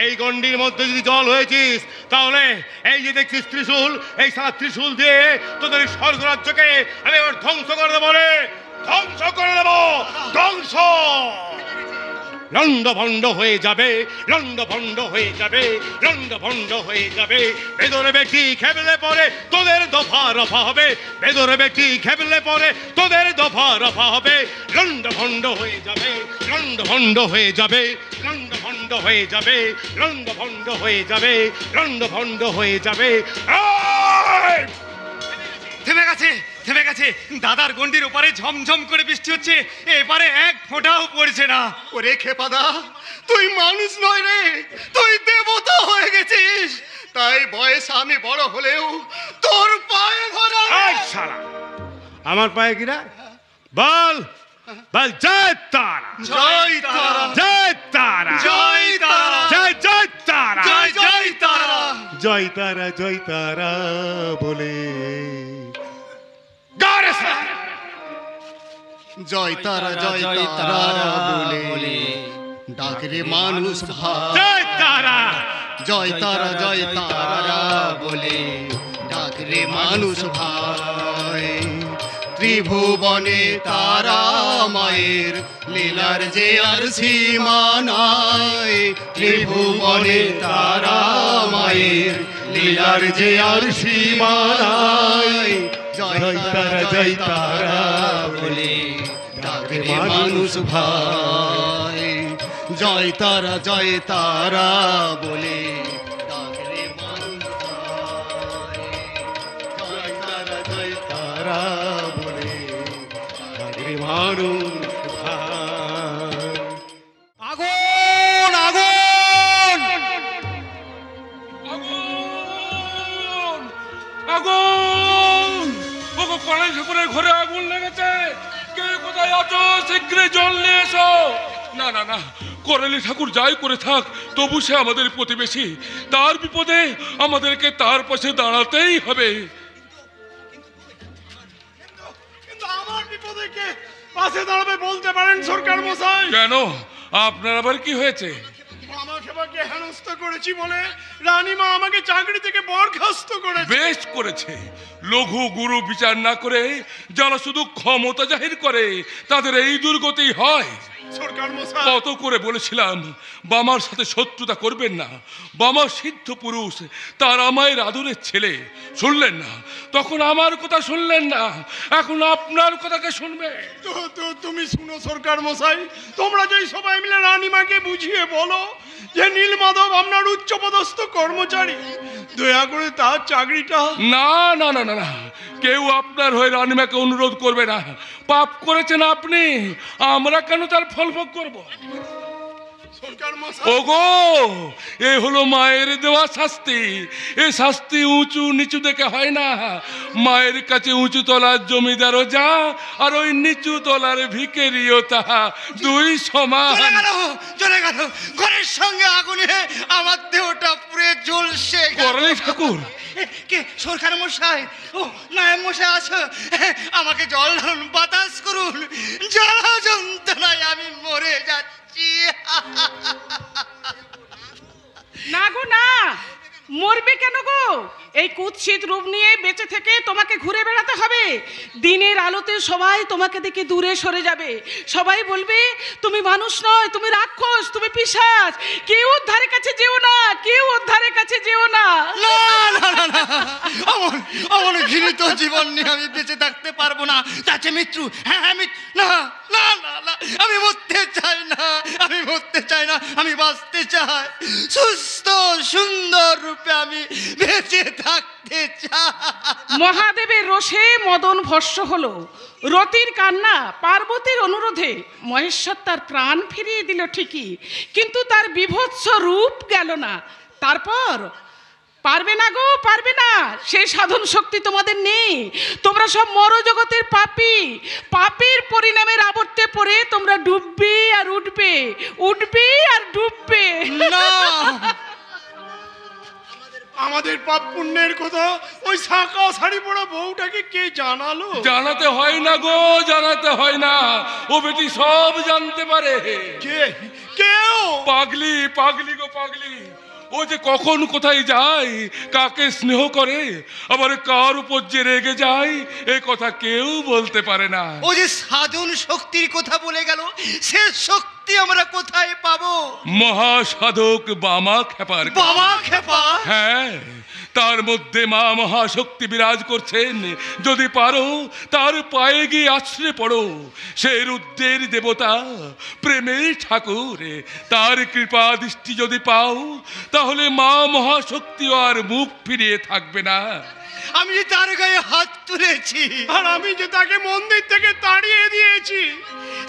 এই গন্ডির মধ্যে যদি জল হয়েছিস, তাহলে এই যে দেখছিস ত্রিশূল, এই সারা ত্রিশূল দিয়ে তোদের স্বর্গরাজ্যকে আমি এবার ধ্বংস করে দেবো রে, ধ্বংস করে দেবো, ধ্বংস। লন্ড ভন্ড হয়ে যাবে, লন্ড ভন্ড হয়ে যাবে, লন্ড ভন্ড হয়ে যাবে। বেদরে বেটি খেবলে পরে তোদের দফা রফা হবে, বেদরে বেটি খেবলে পরে তোদের দফা রফা হবে। লন্ড ভন্ড হয়ে যাবে, লন্ড ভন্ড হয়ে যাবে, লন্ড ভন্ড হয়ে যাবে, লন্ড ভন্ড হয়ে যাবে, লন্ড ভন্ড হয়ে যাবে। থেমে গেছে, থেমে গেছে। দাদার গন্ডির ওপারে ঝমঝম করে বৃষ্টি হচ্ছে, এপারে এক ফোঁটাও পড়ছে না। ওরে খেপাদা, তুই মানুষ নয় রে, তুই দেবতা হয়ে গেছিস। তাই বয়স আমি বড় হলেও তোর পায়ে ধরা। আমার পায়ে কিরা? বল বল জয় তারা, জয় তারা, জয় তারা, জয় তারা, জয় জয় তারা, জয় জয় তারা, জয় তারা, জয় তারা বলে জয় তারা, জয় তারা বলে ডাকরে মানুষ ভাই। জয় তারা, জয় তারা, জয় তারা বলে ডাকরে মানুষ ভাই। ত্রিভুবনে তারা মায়ের লীলার যে আর সীমা নাই। ত্রিভুবনে তারা মায়ের লীলার যে আর সীমা নাই। জয় তারা জয় তারা বলে ডাকে মানুষ ভাই, জয় তারা বলে ডাকে মানুষ ভাই, জয় তারা বলে ডাকে মানুষ ভাই। আগুন আগুন আগুন আগুন! ওগো কলেজ ঠাকুরের ঘরে আগুন লেগেছে। কে কোথায় আছো? শীঘ্রই জল নিয়ে এসো। না না না, করেলি ঠাকুর যাই করে থাক, তবু সে আমাদের প্রতিবেশী। তার বিপদে আমাদেরকে তার পাশে দাঁড়াতেই হবে। কিন্তু আমার বিপদে কে পাশে দাঁড়াবে বলতে পারেন সরকার মশাই? কেন, আপনার আবার কি হয়েছে? আমাকে বাকে হেনস্থা করেছি বলে রানীমা আমাকে চাকরি থেকে বরখাস্ত করেছে। বেশ করেছে। লঘু গুরু বিচার না করে যারা শুধু ক্ষমতা জাহির করে তাদের এই দুর্গতি হয়। সরকার মশাই, কত করে বলেছিলাম বামার সাথে শত্রুতা করবেন না। বামা সিদ্ধ পুরুষ, তার মায়ের আদরের ছেলে। শুনলেন না, তখন আমার কথা শুনলেন না, এখন আপনার কথাকে শুনবে। তো তুমি শুনো সরকার মশাই, তোমরা যেই সবাই মিলে রানীমাকে বুঝিয়ে বলো যে নীলমাধব আপনার উচ্চপদস্থ কর্মচারী, দয়া করে তার চাকরিটা। না না না না না, কেউ আপনার হয়ে রানীমাকে অনুরোধ করবে না। পাপ করেছেন আপনি, আমরা কেন তার ফল ভোগ করবো? ওগো, এ হলো মায়ের দেওয়া শাস্তি। এ শাস্তি উঁচু নিচু দেখে হয় না। মায়ের কাছে উঁচু তলার জমিদারও যা, আর ওই নিচু তলার ভিখারিও তাহা, দুই সমান। চলে গেল ঘরের সঙ্গে আগুনে আমার দেহটা পুড়ে জ্বলছে। করেলি ঠাকুর, কে? সরকার মশাই, ও নায়েব মশাই আছো? আমাকে জল ঢালুন, বাতাস করুন, জ্বালা যন্ত্রণায় আমি মরে যাচ্ছি। না গো না, মরবে কেন গো? এই কুৎসিত রূপ নিয়ে বেঁচে থেকে তোমাকে ঘুরে বেড়াতে হবে। দিনের আলোতে সবাই তোমাকে দেখে দূরে সরে যাবে। সবাই বলবে তুমি মানুষ নয়, তুমি রাক্ষস, তুমি পিশাচ। কেউ ধারে কাছে যেও না, কেউ ধারে কাছে যেও না। না না না না, আমার ঘৃণিত জীবন নিয়ে আমি বেঁচে থাকতে পারবো না। তাতে মৃত্যু, হ্যাঁ আমি না না না না, আমি মরতে চাই না, আমি মরতে চাই না, আমি বাঁচতে চাই। সুস্থ সুন্দর রূপে আমি বেঁচে থাকতে চাই। মহাদেবের রোষে মদন ভস্ম হলো। রতির কান্না, পার্বতীর অনুরোধে মহেশ্বর তার প্রাণ ফিরিয়ে দিল ঠিকই, কিন্তু তার বিভৎস রূপ গেল না। তারপর পারবে না গো, পারবে না। সেই সাধন শক্তি তোমাদের নেই। তোমরা সব মরজগতের পাপী। পাপের পরিণামের আবর্তে পড়ে তোমরা ডুববে আর উঠবে, উঠবে আর ডুববে। না, আমাদের পাপ পুণ্যের কথা ওই সাকা শাড়ি পরা বউটাকে কে জানালো? জানাতে হয় না গো, জানাতে হয় না। ও বেটি সব জানতে পারে। কে? কেউ? পাগলি, পাগলি গো পাগলি। ও যে কখন কোথায় যায়, কাকে স্নেহ করে, আবার কার উপর যে রেগে যায়, এ কথা কেউ বলতে পারে না। ও যে সাধন শক্তির কথা বলে গেল, সে শক্তি আমরা কোথায় পাবো? মহাসাধক বামা খেপার। বাবা খেপা? হ্যাঁ, তার মধ্যে মা মহাশক্তি বিরাজ করছেন। যদি পারো তার পায়ে গিয়ে আশ্রয় পড়ো। সে রুদ্রের দেবতা, প্রেমের ঠাকুর। তার কৃপা দৃষ্টি যদি পাও, তাহলে মা মহাশক্তি আর মুখ ফিরিয়ে থাকবে না। আমি যে তার গায়ে হাত তুলেছি, আর আমি যে তাকে মন্দির থেকে তাড়িয়ে দিয়েছি,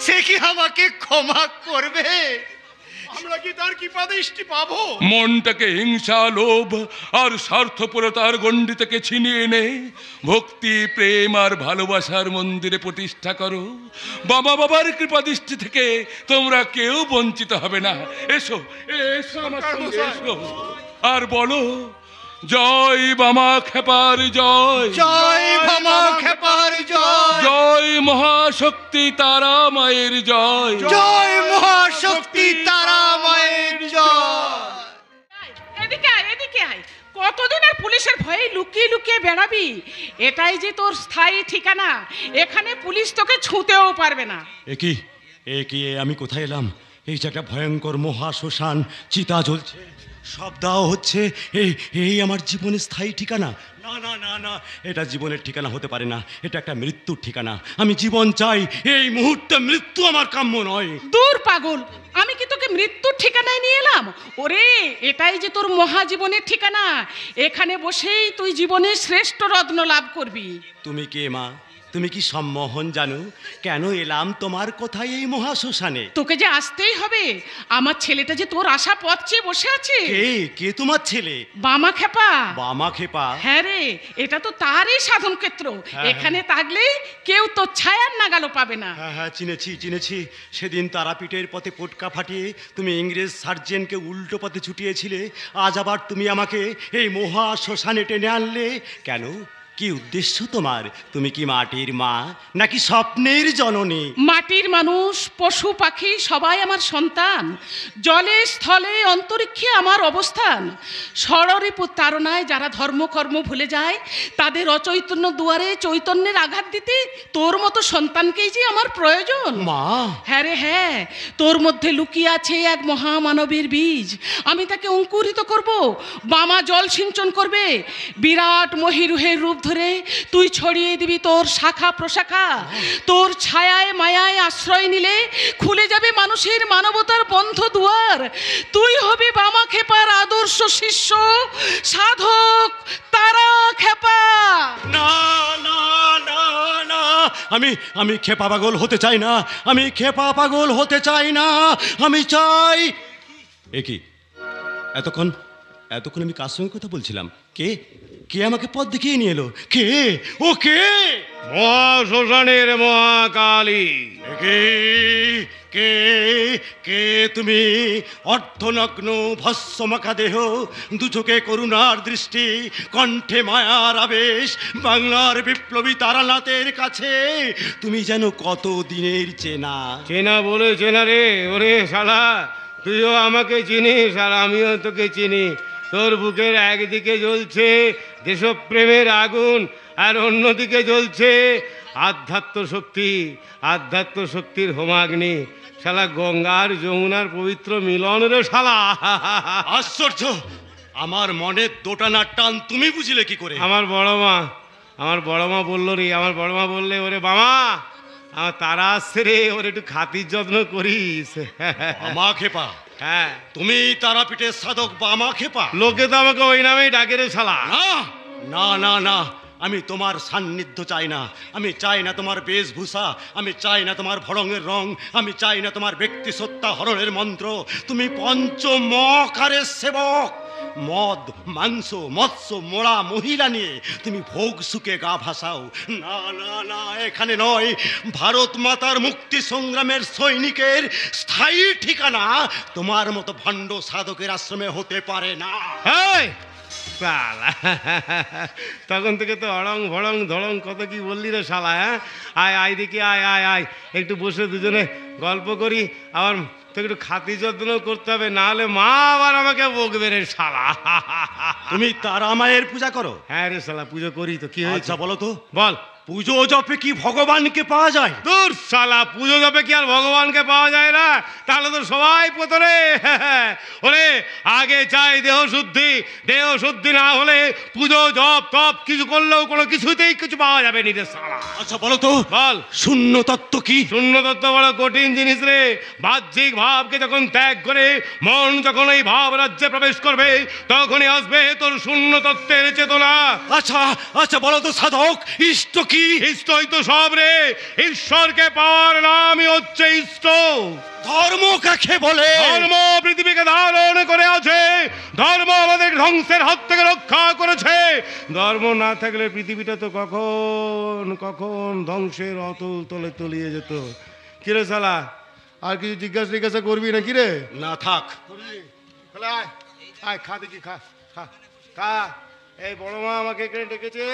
সে কি আমাকে ক্ষমা করবে? আমরা কি তার কৃপা দৃষ্টি পাবো? মনটাকে হিংসা, লোভ আর স্বার্থপরতার গণ্ডি থেকে ছিনিয়ে এনে ভক্তি, প্রেম আর ভালোবাসার মন্দিরে প্রতিষ্ঠা করো। বাবা বাবার কৃপা দৃষ্টি থেকে তোমরা কেউ বঞ্চিত হবে না। এসো, এসো আমার সঙ্গে এসো, আর বলো জয় বামা খেপার জয়, জয় বামা খেপার জয়, জয় মহাশক্তি তারা মায়ের জয়, জয় মহাশক্তি তারা মায়ের জয়। এদিকে আয়, এদিকে আয়। কতদিন আর পুলিশের ভয়ে লুকিয়ে লুকিয়ে বেড়াবি? এটাই যে তোর স্থায়ী ঠিকানা। এখানে পুলিশ তোকে ছুঁতেও পারবে না। এ কি আমি কোথায় এলাম? এই যে একটা ভয়ঙ্কর মহা শ্মশান, চিতা জ্বলছে। সব দেওয়া হচ্ছে এই এই আমার জীবনের স্থায়ী ঠিকানা। না না না না, এটা জীবনের ঠিকানা হতে পারে না, এটা একটা মৃত্যুর ঠিকানা। আমি জীবন চাই, এই মুহূর্তে মৃত্যু আমার কাম্য নয়। দূর পাগল, আমি কি তোকে মৃত্যুর ঠিকানায় নিয়ে এলাম? ওরে, এটাই যে তোর মহাজীবনের ঠিকানা। এখানে বসেই তুই জীবনের শ্রেষ্ঠ রত্ন লাভ করবি। তুমি কে মা? তুমি কি সম্মোহন জানো? কেন এলাম তোমার কোথায় এই মহাশ্মশানে? তোকে যে আসতেই হবে, আমার ছেলেটা যে তোর আশা পথ চেয়ে বসে আছে। কে কে তোমার ছেলে? বামা খেপা। বামা খেপা? হ্যাঁ রে, এটা তো তারই সাধন ক্ষেত্র। এখানে থাকলেই কেউ তোর ছায়ার নাগালও পাবে না। হ্যাঁ হ্যাঁ, চিনেছি চিনেছি। সেদিন তারাপীঠের পথে পটকা ফাটিয়ে তুমি ইংরেজ সার্জেন্টকে উল্টো পথে ছুটিয়েছিলে, আজ আবার তুমি আমাকে এই মহা শ্মশানে টেনে আনলে কেন? কি উদ্দেশ্য তোমার? তুমি কি মাটির মা নাকি স্বপ্নের জননী? মাটির মানুষ, পশু পাখি সবাই আমার সন্তান। জলে স্থলে অন্তরিক্ষে আমার অবস্থান। ষড়রিপুর তাড়নায় যারা ধর্মকর্ম ভুলে যায়, তাদের অচৈতন্য দুয়ারে চৈতন্যের আঘাত দিতে তোর মতো সন্তানকেই যে আমার প্রয়োজন। মা! হ্যাঁ রে হ্যাঁ, তোর মধ্যে লুকিয়ে আছে এক মহামানবের বীজ। আমি তাকে অঙ্কুরিত করব। বামা জল সিঞ্চন করবে। বিরাট মহিরুহের রূপ ধরে তুই ছড়িয়ে দিবি তোর শাখা প্রশাখা। তোর ছায়ায় মায়ায় আশ্রয় নিলে খুলে যাবে মানুষের মানবতার বন্ধ দুয়ার। তুই হবি বামা খেপার আদর্শ শিষ্য, সাধক তারা খেপা। না না না না, আমি খেপা পাগল হতে চাই না। আমি খেপা পাগল হতে চাই না। আমি চাই। এ কি এতক্ষণ এতক্ষণ আমি কার সঙ্গে কথা বলছিলাম? কে কে আমাকে পথ দেখিয়ে নিয়ে এলো? কে ও? কে? মহাশ্মশানের মহাকালী। কে কে কে তুমি? অর্ধনগ্ন ভস্মমাখা দেহ, দু চোখে করুণার দৃষ্টি, কণ্ঠে মায়ার আবেশ, বাংলার বিপ্লবী তারানাথের কাছে তুমি যেন কত দিনের চেনা। চেনা বলে চেনা রে। ওরে শালা, তুইও আমাকে চিনিস আর আমিও তোকে চিনি। তোর বুকের একদিকে জ্বলছে দেশপ্রেমের আগুন, আর অন্যদিকে জ্বলছে আধ্যাত্ম শক্তি। আধ্যাত্ম শক্তির হোমাগ্নি। শালা গঙ্গার যমুনার পবিত্র মিলন রে শালা। আশ্চর্য! আমার মনের দোটানার টান তুমি বুঝলে কি করে? আমার বড় মা বললো রে। আমার বড় মা বললে, ওরে বাবা, আমার তারা আসছে রে, ওর একটু খাতির যত্ন করিস। বামা খেপা? হ্যাঁ। তুমি তারাপীঠের সাধক বামা খেপা? লোকে তো আমাকে ওই নামেই ডাকে রে শালা। না না না, আমি তোমার সান্নিধ্য চাই না। আমি চাই না তোমার বেশভূষা। আমি চাই না তোমার ভড়ঙের রং। আমি চাই না তোমার ব্যক্তি সত্তা হরণের মন্ত্র। তুমি পঞ্চমকারের সেবক। মদ মাংস মৎস্য মোড়া মহিলা নিয়ে তুমি ভোগ সুখে গা ভাসাও। না না না, এখানে নয়। ভারত মাতার মুক্তি সংগ্রামের সৈনিকের স্থায়ী ঠিকানা তোমার মতো ভণ্ড সাধকের আশ্রমে হতে পারে না। তখন থেকে তো অড়ং ভড়ং ধড়ং কত কি বললি রে শালা। হ্যাঁ, আয় আয় দেখি, আয় আয় আয়, একটু বসে দুজনে গল্প করি। আবার তোকে একটু খাতি যত্ন করতে হবে, না হলে মা আবার আমাকে বকবে রে শালা। তুমি তারা মায়ের পূজা করো? হ্যাঁ রে শালা, পুজো করি তো। কি হয়েছে বলো তো? বল। পুজো জপে কি ভগবানকে পাওয়া যায়? দূর শালা, পুজো জপে কি আর ভগবানকে পাওয়া যায় না? তাহলে তো সবাই পতরে। ওরে, আগে চাই দেহ শুদ্ধি। দেহ শুদ্ধি না হলে পুজো জপ তপ কিছু করলেও কোনো কিছুতেই কিছু পাওয়া যাবে নি রে শালা। আচ্ছা বলো তো, বল, শূন্য তত্ত্ব কি? শূন্য তত্ত্ব বড় কঠিন জিনিস রে। বাহ্যিক ভাবকে যখন ত্যাগ করে মন যখন এই ভাব রাজ্যে প্রবেশ করবে, তখনই আসবে তোর শূন্য তত্ত্বের চেতনা। আচ্ছা আচ্ছা বলো তো সাধক, ইষ্ট কি? ইষ্টই তো সব রে। ঈশ্বরকে পাওয়ার নামই হচ্ছে ইষ্ট। ধর্ম কাকে বলে? ধর্ম পৃথিবীকে ধারণ করে আছে। ধর্ম আমাদের ধ্বংসের হাত থেকে রক্ষা করেছে। ধর্ম না থাকলে পৃথিবীটা তো কখন কখন ধ্বংসের অতল তলে তলিয়ে যেত। কিরে শালা, আর কিছু জিজ্ঞাসা করবি না? কিরে? না থাক। আয় খা দেখি, খা খা খা। এই বড় মা আমাকে এখানে ডেকেছে,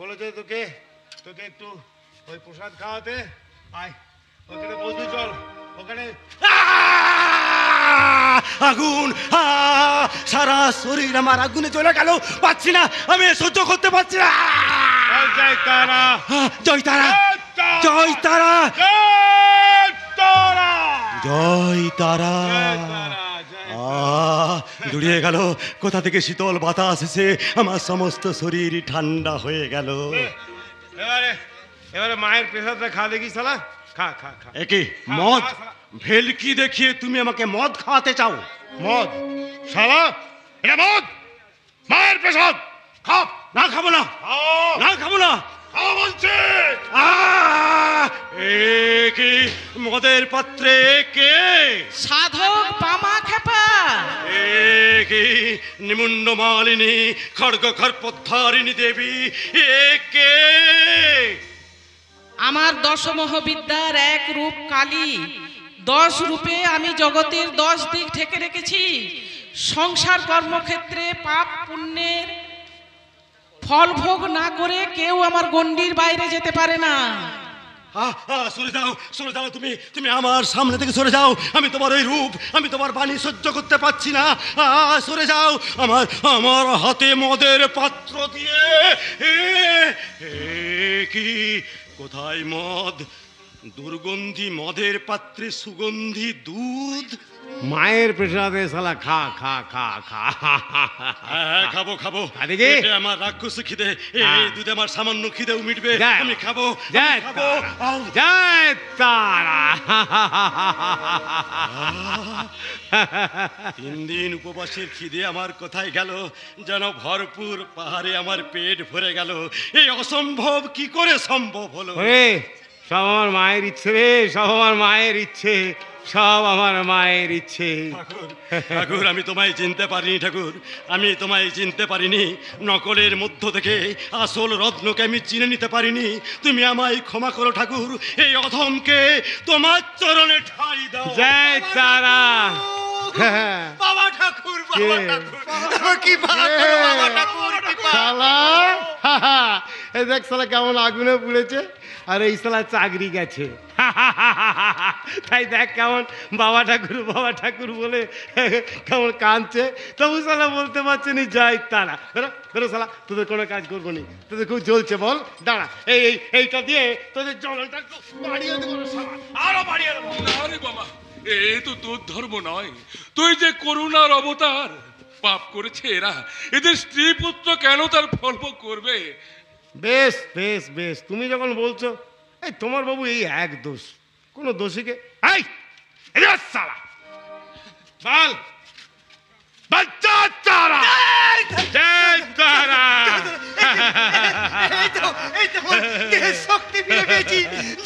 বলেছে তোকে তোকে একটু ওই প্রসাদ খাওয়াতে। আয়, ওখানে বসবি, চল ওখানে। আগুন! সারা শরীর আমার আগুনে জ্বলে গেল। পাচ্ছি না, আমি সহ্য করতে পারছি না। জয় তারা, জয় তারা, জয় তারা, জয় তারা। জুড়িয়ে গেল, কোথা থেকে শীতল বাতাস এসে আমার সমস্ত শরীর ঠান্ডা হয়ে গেল। এবারে এবারে মায়ের প্রেসারটা খা দেখি শালা, খা খা খা। একই মদ ভেলকি দেখিয়ে তুমি আমাকে মদ খাওয়াতে চাও? মদ শালা, এটা মদ, মায়ের প্রেসাদ। খাও। না খাবো না, না খাবো না, খাও বলছে। কি মদের পাত্রে কে? সাধক বামা খেপা। কি নিমুণ্ড মালিনী খড়গ খরপদ্ধারিণী দেবী কে? আমার দশমহ বিদ্যার এক রূপ কালী। 10 রূপে আমি জগতের 10 দিক ঢেকে রেখেছি। সংসার কর্মক্ষেত্রে পাপ পুণ্যের ফল ভোগ না করে কেউ আমার গণ্ডির বাইরে যেতে পারে না। সরে যাও, সরে যাও, তুমি তুমি আমার সামনে থেকে সরে যাও। আমি তোমার ওই রূপ, আমি তোমার বাণী সহ্য করতে পারছি না। সরে যাও, আমার আমার হাতে মদের পাত্র দিয়ে। কি কোথায় মদ? দুর্গন্ধি মদের পাত্রে সুগন্ধি দুধ। মায়ের প্রেসাদে শালা, খা খা খা খা। হ্যাঁ খাবো খাবো, দেখি আমার রাক্ষসী খিদে, এই দুধে আমার সামান্য খিদেও মিটবে। আমি খাবো, জয় খাবো। জয় তারা। 3 দিন উপবাসের খিদে আমার কোথায় গেল যেন ভরপুর পাহাড়ে আমার পেট ভরে গেল। এই অসম্ভব কি করে সম্ভব হলো? সব আমার মায়ের ইচ্ছে রে, সব আমার মায়ের ইচ্ছে, সব আমার মায়ের ইচ্ছে। ঠাকুর আমি তোমায় চিনতে পারিনি, ঠাকুর আমি তোমায় চিনতে পারিনি। নকলের মধ্য থেকে আসল রত্নকে আমি চিনে নিতে পারিনি। তুমি আমায় ক্ষমা করো ঠাকুর, এই অধমকে তোমার চরণে ঠাঁই দাও। জয় তারা। বাবা ঠাকুর, বাবা ঠাকুর, কি ভাগ্য বাবা ঠাকুর, কি শালা, এই দেখ শালা কেমন আগুনে পুড়েছে, আর এই শালা চাকরি গেছে। তাই দেখ কেমন বাবা ঠাকুর বলে কেমন কাঁদছে, তবু শালা বলতে পারছে নি জয় তারা। বেরো শালা, তোদের কোনো কাজ করবো নি, তোদের খুব জ্বলছে বল। দাঁড়া, এইটা দিয়ে তোদের জলটা একটু বাড়িয়ে দেবো, আরো বাড়িয়ে দেবো। আরে বাবা, এ তো তোর ধর্ম নয়। তুই যে করুণার অবতার, পাপ করেছে এরা, এদের স্ত্রী পুত্র কেন তার ফল ভোগ করবে? বেশ বেশ বেশ, তুমি যখন বলছো, এই তোমার বাবু এই এক দোষ, কোনো দোষীকে এই শালা বল, বাচ্চা তারা, জয় তারা। এই তো দেহের শক্তি ফিরে পেয়েছি।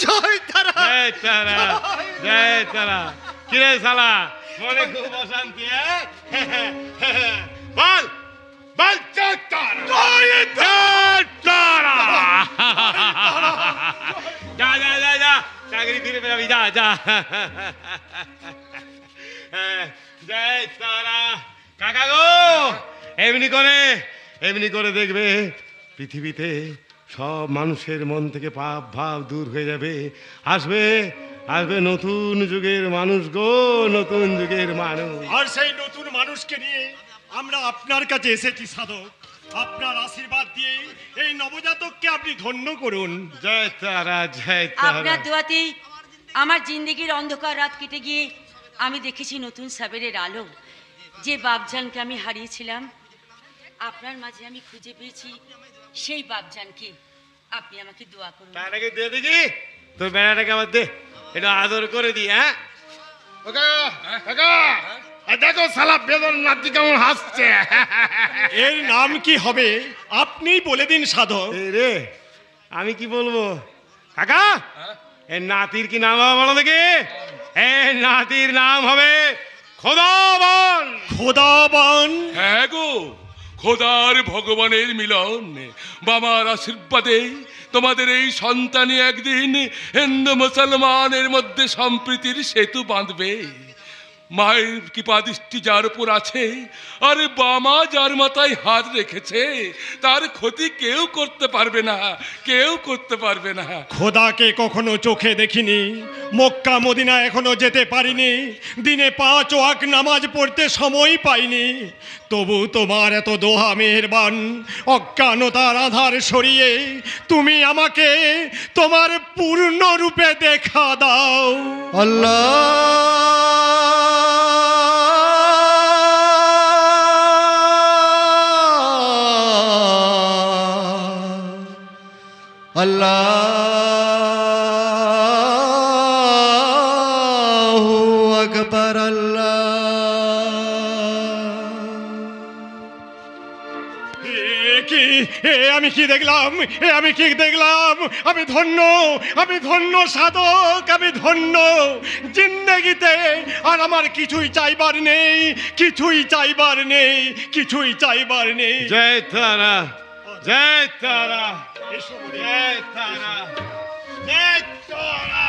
জয় তারা, জয় তারা, জয় তারা। কিরে শালা, মনে খুব অশান্তি? বল, বাচ্চা তারা, জয় তারা। যা যা যা যা, চাকরি ফিরে পেলাবি, যা যা। জয় তারা। কাকা গো, এমনি করে দেখবে পৃথিবীতে সব মানুষের মন থেকে পাপ ভাব দূর হয়ে যাবে। আসবে আসবে নতুন যুগের মানুষ গো, নতুন যুগের মানুষ। আর সেই নতুন মানুষকে নিয়ে আমরা আপনার কাছে এসেছি সাধক। আপনার আশীর্বাদ দিয়ে এই নবজাতককে আপনি ধন্য করুন। জয় তারা, জয় তারা। আপনার দোয়াতেই আমার জিন্দগির অন্ধকার রাত কেটে গিয়ে আমি দেখেছি নতুন সাবেরের আলো। যে বাপজানকে আমি হারিয়েছিলাম, আপনার মাঝে আমি খুঁজে পেয়েছি সেই বাপজানকে। আপনি আমাকে দোয়া করুন। তার আগে দে দেখি তোর বেড়াটাকে আবার দে, এটা আদর করে দি। হ্যাঁ দেখো শালা বেদন নাতি কেমন হাসছে। এর নাম কি হবে আপনিই বলে দিন সাধক। রে আমি কি বলবো কাকা, এর নাতির কি নাম হবে বলো দেখি? এর নাতির নাম হবে খোদাবন। খোদাবন? হ্যাঁ গো, খোদার ভগবানের মিলন। বাবার আশীর্বাদে তোমাদের এই সন্তানই একদিন হিন্দু মুসলমানের মধ্যে সম্প্রীতির সেতু বাঁধবে। মায়ের কৃপা দৃষ্টি যার উপর আছে, আর বামা যার মাথায় হাত রেখেছে, তার ক্ষতি কেউ করতে পারবে না, কেউ করতে পারবে না। খোদাকে কখনো চোখে দেখিনি, মক্কা মদিনা এখনো যেতে পারিনি, দিনে 5 ওয়াক্ত নামাজ পড়তে সময় পাইনি, তবু তোমার এত দোহা মেহেরবান, অজ্ঞানতার আধার সরিয়ে তুমি আমাকে তোমার পূর্ণ রূপে দেখা দাও। আল্লাহ আল্লাহু আকবার আল্লাহ। আমি কি দেখলাম, আমি কি দেখলাম? আমি ধন্য সাধক, আমি ধন্য জিন্দেগিতে। আর আমার কিছুই চাইবার নেই, কিছুই চাইবার নেই, কিছুই চাইবার নেই। জয় তারা, জয় তারা, জয় তারা, জয় তারা।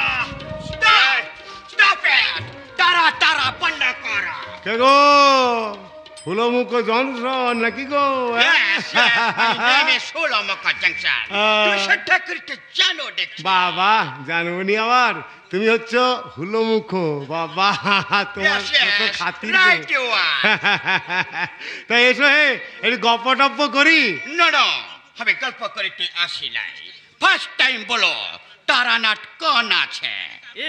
Stop it! তারা তারা বন্ধ করো। কে গো? হুলোমুখ জনসন নাকি গো? Yes, yes, my name is Hulomuko Junction. তুই সেটা করতে জানো দেখছি। বাবা জানুনি আবার, তুমি হচ্ছ হুলোমুখ। বাবা তোমার Yes, yes, কত খাতির গো। right you are. তাই এসো, হে একটু গপ্প টপ্প করি। No, no, আমি গল্প করতে আসি নাই। ফার্স্ট টাইম বলো তারানাথ কোন আছে?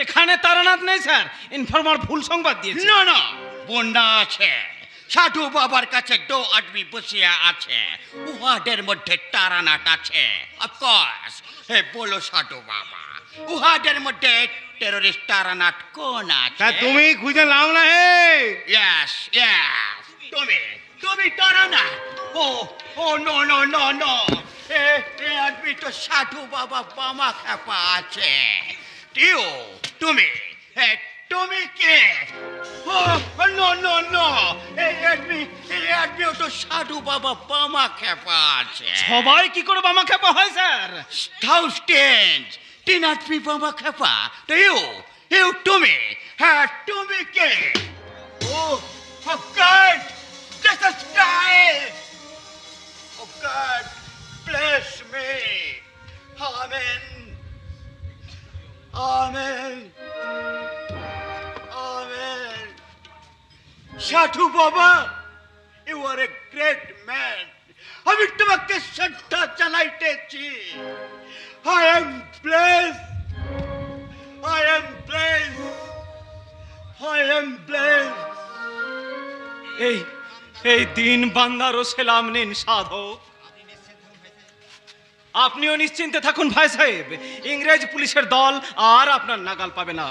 এখানে তারানাথ নেই স্যার, ইনফরমার ভুল সংবাদ দিয়েছে। No, no, বন্যা আছে। সাধু বাবার কাছে 2 আদমি বসিয়া আছে, উহাদের মধ্যে তারানাথ আছে। অফকোর্স, হে বলো সাধু বাবা, উহাদের মধ্যে টেররিস্ট তারানাথ কোন তা আছে? তুমি খুঁজে নাও না হে। Yes, yes, তুমি তারানাথ। ও নো নো নো নো, এ আদমি তো সাধু বাবা বামা খেপা আছে। তুমি কে? নো নো নো, এই আদমিও তো সাধু বাবা বামা খেপা আছে। সবাই কি করে বামা খেপা হয় স্যার? থাউজেন্ড তিন আদমি বামা খেপা। তো তুমি, হ্যাঁ তুমি কে? Oh God, Jesus Christ! Oh God, bless me. Amen. Amen. Amen. সাধু বাবা, you are a great man. আমি তোমাকে শ্রদ্ধা জানাইতেছি। I am blessed. I am blessed. I am blessed. এই দিন বান্দারও সেলাম নিন সাধক। আপনিও নিশ্চিন্তে থাকুন ভাই সাহেব, ইংরেজ পুলিশের দল আর আপনার নাগাল পাবে না।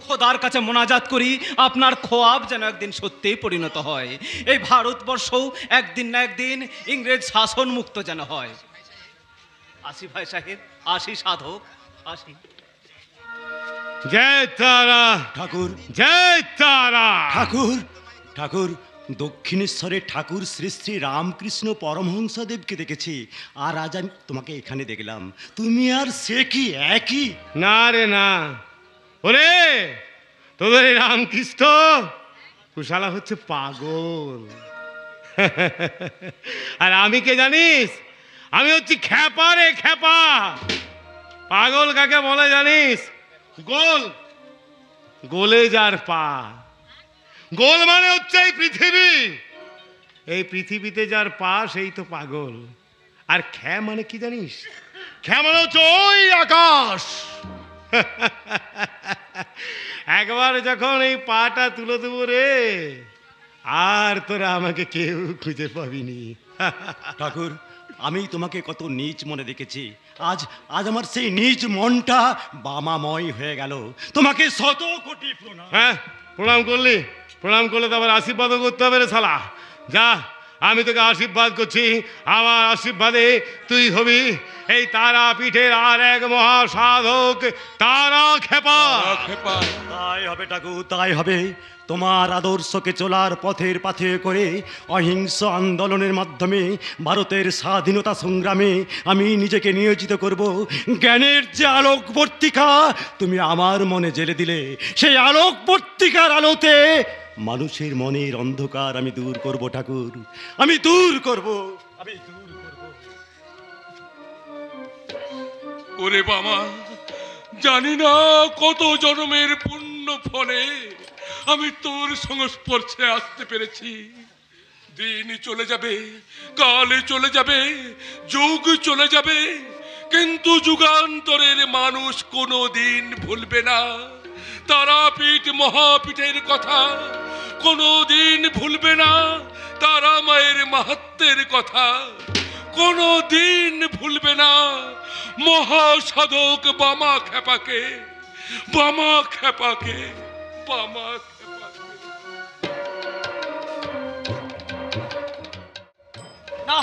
খোদার কাছে মোনাজাত করি আপনার খোয়াব যেন একদিন সত্যিই পরিণত হয়। এই ভারতবর্ষও একদিন না একদিন ইংরেজ শাসন মুক্ত যেন হয়। আসি ভাই সাহেব, আসি সাধক, আসি। জয় তারা ঠাকুর, জয় তারা। ঠাকুর, ঠাকুর, দক্ষিণেশ্বরে ঠাকুর শ্রী শ্রী রামকৃষ্ণ পরমহংসদেবকে দেখেছি, আর আজ আমি তোমাকে এখানে দেখলাম। তুমি আর সে কি একই? না রে না, ওরে তোদের এই রামকৃষ্ণ কুশালা হচ্ছে পাগল। আর আমি কে জানিস? আমি হচ্ছি খ্যাপা রে, খ্যাপা। পাগল কাকে বলে জানিস? গোল, গোলে যার পা। গোল মানে হচ্ছে এই পৃথিবী। এই পৃথিবীতে যার পা সেই তো পাগল। আর খ্যা মানে কি জানিস? খ্যা মানে হচ্ছে ওই আকাশ। একবার যখন এই পাটা তুলে দেবো রে, আর তোরা আমাকে কেউ খুঁজে পাবিনি। ঠাকুর, আমি তোমাকে কত নীচ মনে দেখেছি, আজ আজ আমার সেই নীচ মনটা বামাময় হয়ে গেল। তোমাকে শত কোটি প্রণাম। হ্যাঁ, প্রণাম করলি? প্রণাম করলে তো আবার আশীর্বাদও করতে হবে রে শালা। যা, আমি তোকে আশীর্বাদ করছি। আমার আশীর্বাদে তুই হবি এই তারাপীঠের আর এক মহাসাধক, তারা খেপা। তাই হবে ঠাকুর, তাই হবে। তোমার আদর্শকে চলার পথের পাথে করে অহিংস আন্দোলনের মাধ্যমে ভারতের স্বাধীনতা সংগ্রামে আমি নিজেকে নিয়োজিত করব। জ্ঞানের যে আলোকবর্তিকা তুমি আমার মনে জ্বেলে দিলে, সেই আলোকবর্তিকার আলোতে মানুষের মনের অন্ধকার আমি দূর করব ঠাকুর, আমি দূর করব, আমি দূর করব। ওরে বাবা, জানি না কত জন্মের পুণ্য ফলে আমি তোর সংস্পর্শে আসতে পেরেছি। দিন চলে যাবে, কাল চলে যাবে, যুগ চলে যাবে, কিন্তু যুগান্তরের মানুষ কোনো দিন ভুলবে না তারাপীঠ মহাপীঠের কথা, কোনো দিন ভুলবে না তারা মায়ের মাহাত্ম্যের কথা, কোনো দিন ভুলবে না মহাসাধক বামা খেপাকে, বামা খেপাকে, বামা খেপাকে। না,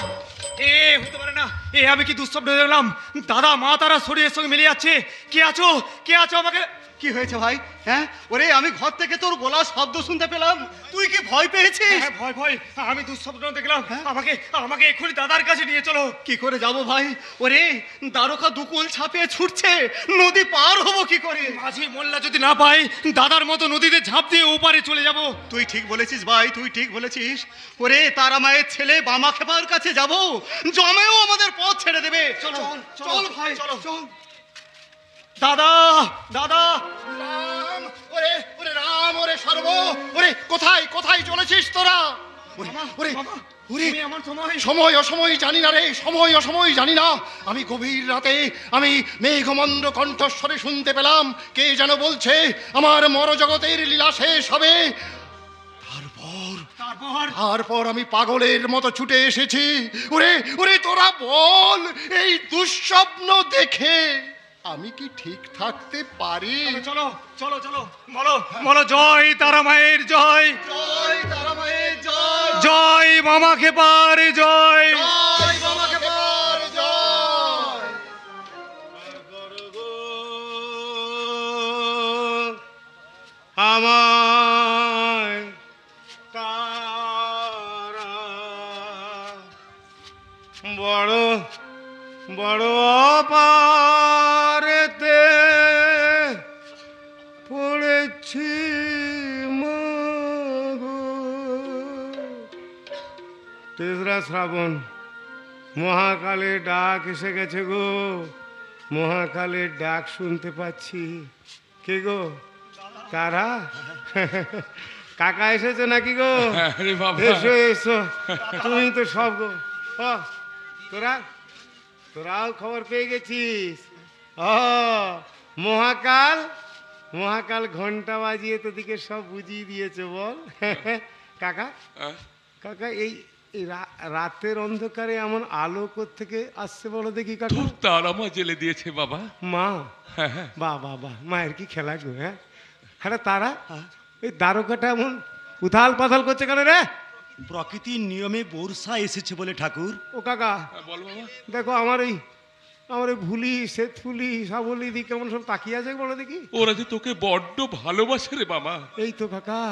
এ হতে পারে না। এ আমি কি দুঃস্বপ্ন দেখলাম? দাদা মা তারা শরীরের সঙ্গে মিলে যাচ্ছে। কে আছো? কে আছো? আমাকে কি হয়েছে ভাই? হ্যাঁ, ওরে আমি ঘর থেকে তোর গলার শব্দ শুনতে পেলাম, তুই কি ভয় পেয়েছিস? হ্যাঁ, ভয় ভয়, আমি দুঃস্বপ্ন দেখলাম। আমাকে আমাকে এক্ষুনি দাদার কাছে নিয়ে চলো। কি করে যাব ভাই? ওরে দ্বারকা দুকুল ছাপিয়ে ছুটছে, নদী পার হবো কি করে? মাঝি মোল্লা যদি না পাই, দাদার মতো নদীতে ঝাঁপ দিয়ে ওপারে চলে যাব। তুই ঠিক বলেছিস ভাই, তুই ঠিক বলেছিস। ওরে তারা মায়ের ছেলে বামা খেপার কাছে যাব, জমেও আমাদের পথ ছেড়ে দেবে। চলো, চল ভাই, চলো। চল। দাদা, দাদা, রাম, ওরে ওরে রাম, ওরে সর্ব, ওরে কোথায় কোথায় চলেছিস তোরা? ওরে ওরে ওরে, তুমি আমার সময় সময় অসময় জানি না রে, সময় অসময় জানি না। আমি গভীর রাতে আমি মেঘমন্দ কণ্ঠস্বরে শুনতে পেলাম কে যেন বলছে আমার মরজগতের লীলা শেষ হবে। তারপর আমি পাগলের মতো ছুটে এসেছি। ওরে ওরে তোরা বল, এই দুঃস্বপ্ন দেখে আমি কি ঠিক থাকতে পারি? চলো চলো চলো, বলো বলো, জয় তারা মায়ের জয়, জয় তারা মায়ের জয়, জয় মামা খেপার জয়, জয় বাবা খেপার জয়। আমায় তারা বড় বড় অপারেতে পড়েছি মাগো। 3রা শ্রাবণ, মহাকালের ডাক এসে গেছে গো, মহাকালের ডাক শুনতে পাচ্ছি। কে গো? তারা? কাকা এসেছো নাকি গো? আরে বাবা, এসো এসো, তুমি তো সব গো। ও, তোরাও খবর পেয়ে গেছিস? ও, মহাকাল মহাকাল ঘন্টা বাজিয়ে তোদিকে সব বুঝিয়ে দিয়েছে বল। কাকা কাকা, এই এই রাতের অন্ধকারে এমন আলো থেকে আসছে বলো দেখি কাকা? তোর তারা মা জেলে দিয়েছে বাবা। মা? হ্যাঁ হ্যাঁ, বাহ বাহ বাহ, মায়ের কি খেলা গো। হ্যাঁ হ্যাঁ, তারা এই দ্বারকাটা এমন উথাল পাথাল করছে কেন রে? প্রকৃতির নিয়মে বর্ষা এসেছে বলে ঠাকুর। ও কাকা, বল বাবা। দেখো আমার এই ভুলি শ্বেতফুলি সাবলি দি কেমন সব তাকিয়ে আছে বলো দেখি। ওরা যে তোকে বড্ড ভালোবাসে রে বাবা। এই তো কাকা,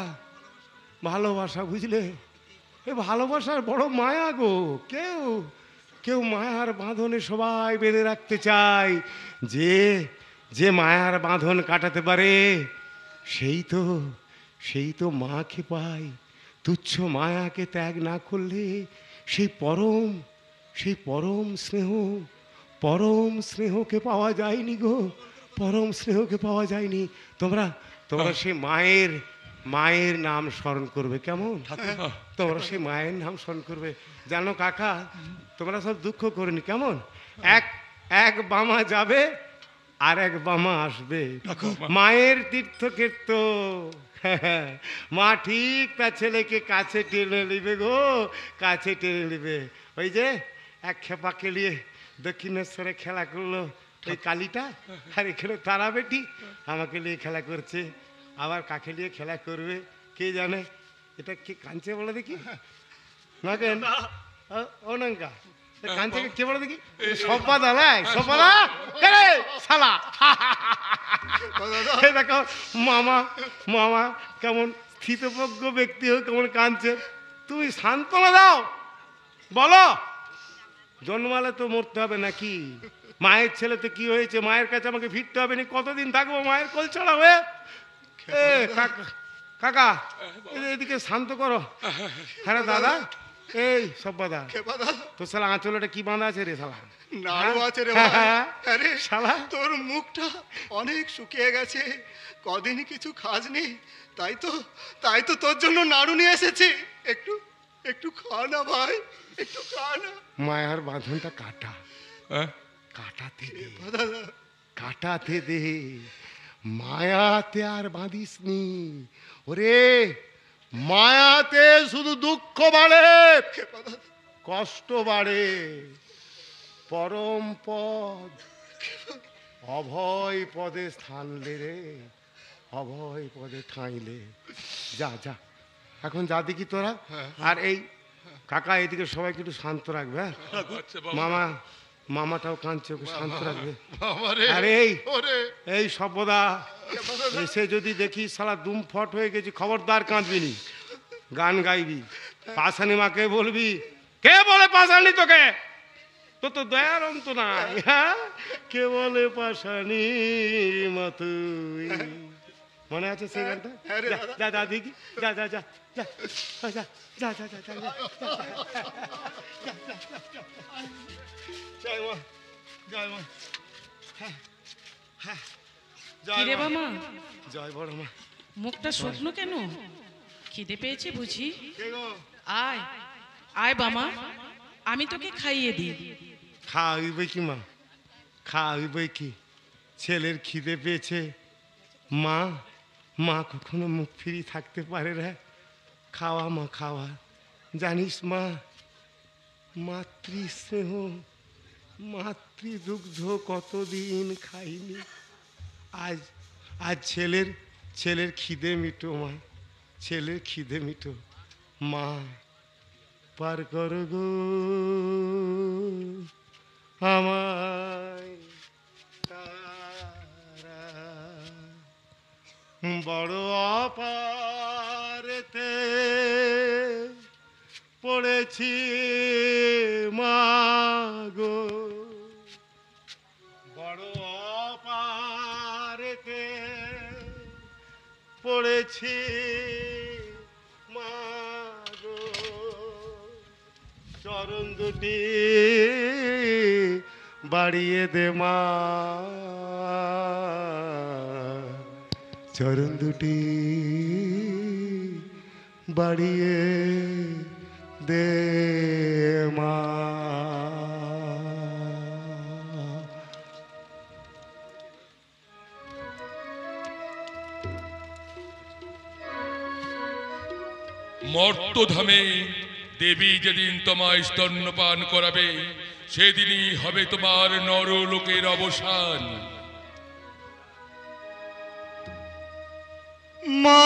ভালোবাসা বুঝলে, এই ভালোবাসার বড় মায়া গো। কেউ কেউ মায়ার বাঁধনে সবাই বেঁধে রাখতে চায়। যে যে মায়ার বাঁধন কাটাতে পারে সেই তো মাকে পায়। তুচ্ছ মায়াকে ত্যাগ না করলে সেই পরম স্নেহকে পাওয়া যায়নি গো, পরম স্নেহকে পাওয়া যায়নি। তোমরা সেই মায়ের নাম স্মরণ করবে, কেমন? তোমরা সেই মায়ের নাম স্মরণ করবে। জানো কাকা, তোমরা সব দুঃখ করনি, কেমন? এক বামা যাবে আর এক বামা আসবে। মায়ের তীর্থক্ষেত্র, মা ঠিক তার ছেলেকে কাছে টেনে নিবে গো, কাছে টেনে নিবে। ওই যে এক খেপাকে নিয়ে দক্ষিণেশ্বরে খেলা করলো ওই কালীটা, আর এখানে তারা বেটি আমাকে নিয়ে খেলা করছে। আবার কাকে নিয়ে খেলা করবে কে জানে। এটা কে কাঁদছে বলে দেখি? না কেন ও নঙ্কা কাঁদছে কে বলে দেখি? সব্বা দালাই, সব্বা শালা। দেখো মামা মামা কেমন স্থিতপ্রজ্ঞ ব্যক্তি হোক কেমন কাঁদছে। তুমি সান্ত্বনা দাও, বলো জন্মালে তো মরতে হবে নাকি? মায়ের ছেলে তো কি হয়েছে, মায়ের কাছে আমাকে ফিরতে হবে না। কতদিন থাকবো মায়ের কোল ছাড়া হয়ে? কাকা এদিকে শান্ত করো। হ্যাঁ দাদা, এই সব্বাদা, তোর শালা আঁচলটা কি বাঁধা আছে রে শালা? নাড়ু আছে রে ভাই। আরে শালা, তোর মুখটা অনেক শুকিয়ে গেছে, কদিন কিছু খাসনি, তাই তো তোর জন্য নাড়ু নিয়ে এসেছি। একটু খা না ভাই, একটু খা না। মায়ার বাঁধনটা কাটাতে দে, মায়াতে আর বাঁধিস নি। ওরে মায়াতে শুধু দুঃখ বাড়ে, কষ্ট বাড়ে। পরম পদ অভয় পদে স্থানলে রে, অভয় পদে ঠাঁইলে। যা যা এখন যা দেখি তোরা। আর এই কাকা এদিকে সবাইকে একটু শান্ত রাখবে। হ্যাঁ? আচ্ছা বাবা। মামা মামাটাও কাঁদছে, ওকে শান্ত রাখবে। বাবারে, আরে ওরে। এই সভ্যদা এসে যদি দেখি শালা দুম ফট হয়ে গেছি, খবরদার কাঁদবি নি, গান গাইবি। পাশানি মাকে বলবি, কে বলে পাশানি তোকে, তো তো দয়ার অন্ত নাই। হ্যাঁ, কে বলে পাশানি মা তুই, মনে আছে সেই গানটা? যা যা দেখি, যা যা যা যা যা যা যা যা যা। জয় মা, জয় মা। কিরে বাবা, জয় বড় মা। মুখটা শুকনো কেন? খিদে পেয়েছে বুঝি? কে গো? আয় আয় বাবা, আমি তোকে খাইয়ে দিই। খাওয়াইবে কি মা, খাওয়াইবে কি? ছেলের খিদে পেয়েছে, মা মা কখনো মুখ ফিরি থাকতে পারে রে? খাওয়া মা খাওয়া। জানিস মা, মাতৃ স্নেহ মাতৃদুগ্ধ কতদিন খাইনি। আজ আজ ছেলের খিদে মিটো মা, ছেলের খিদে মিটো। মা পার কর গো আমায় তারা, বড় অপারেতে পড়েছি মা গো, বড় অপারেতে পড়েছি মা গো, চরণ দুটি বাড়িয়ে দে মা, চরণ দুটি বাড়িয়ে দে মা। মর্তধামে দেবী যেদিন তোমায় স্তন্যপান করাবে, সেদিনই হবে তোমার নরলোকের অবসান। মা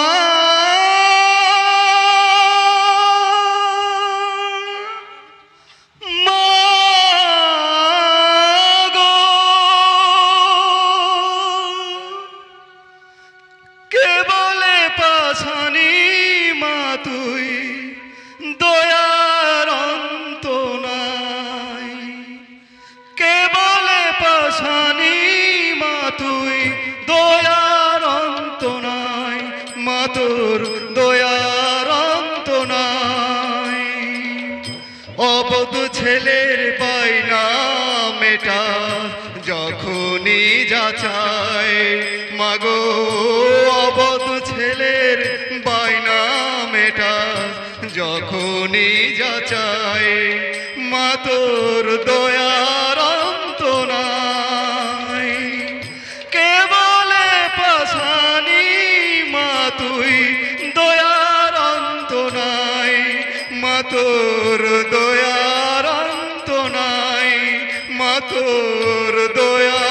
তোর দয়ার অন্ত নাই, অবধ ছেলের বাইনা মেটা যখনই যাচায়, মাগো অবধ ছেলের বাইনা মেটা যখনই যাচায়, মা তোর দয়ার অন্ত নাই। কে বলে পাশানি মা তুই দয়ার অন্ত নাই, মা তোর দয়ার অন্ত নাই, মা তোর দয়া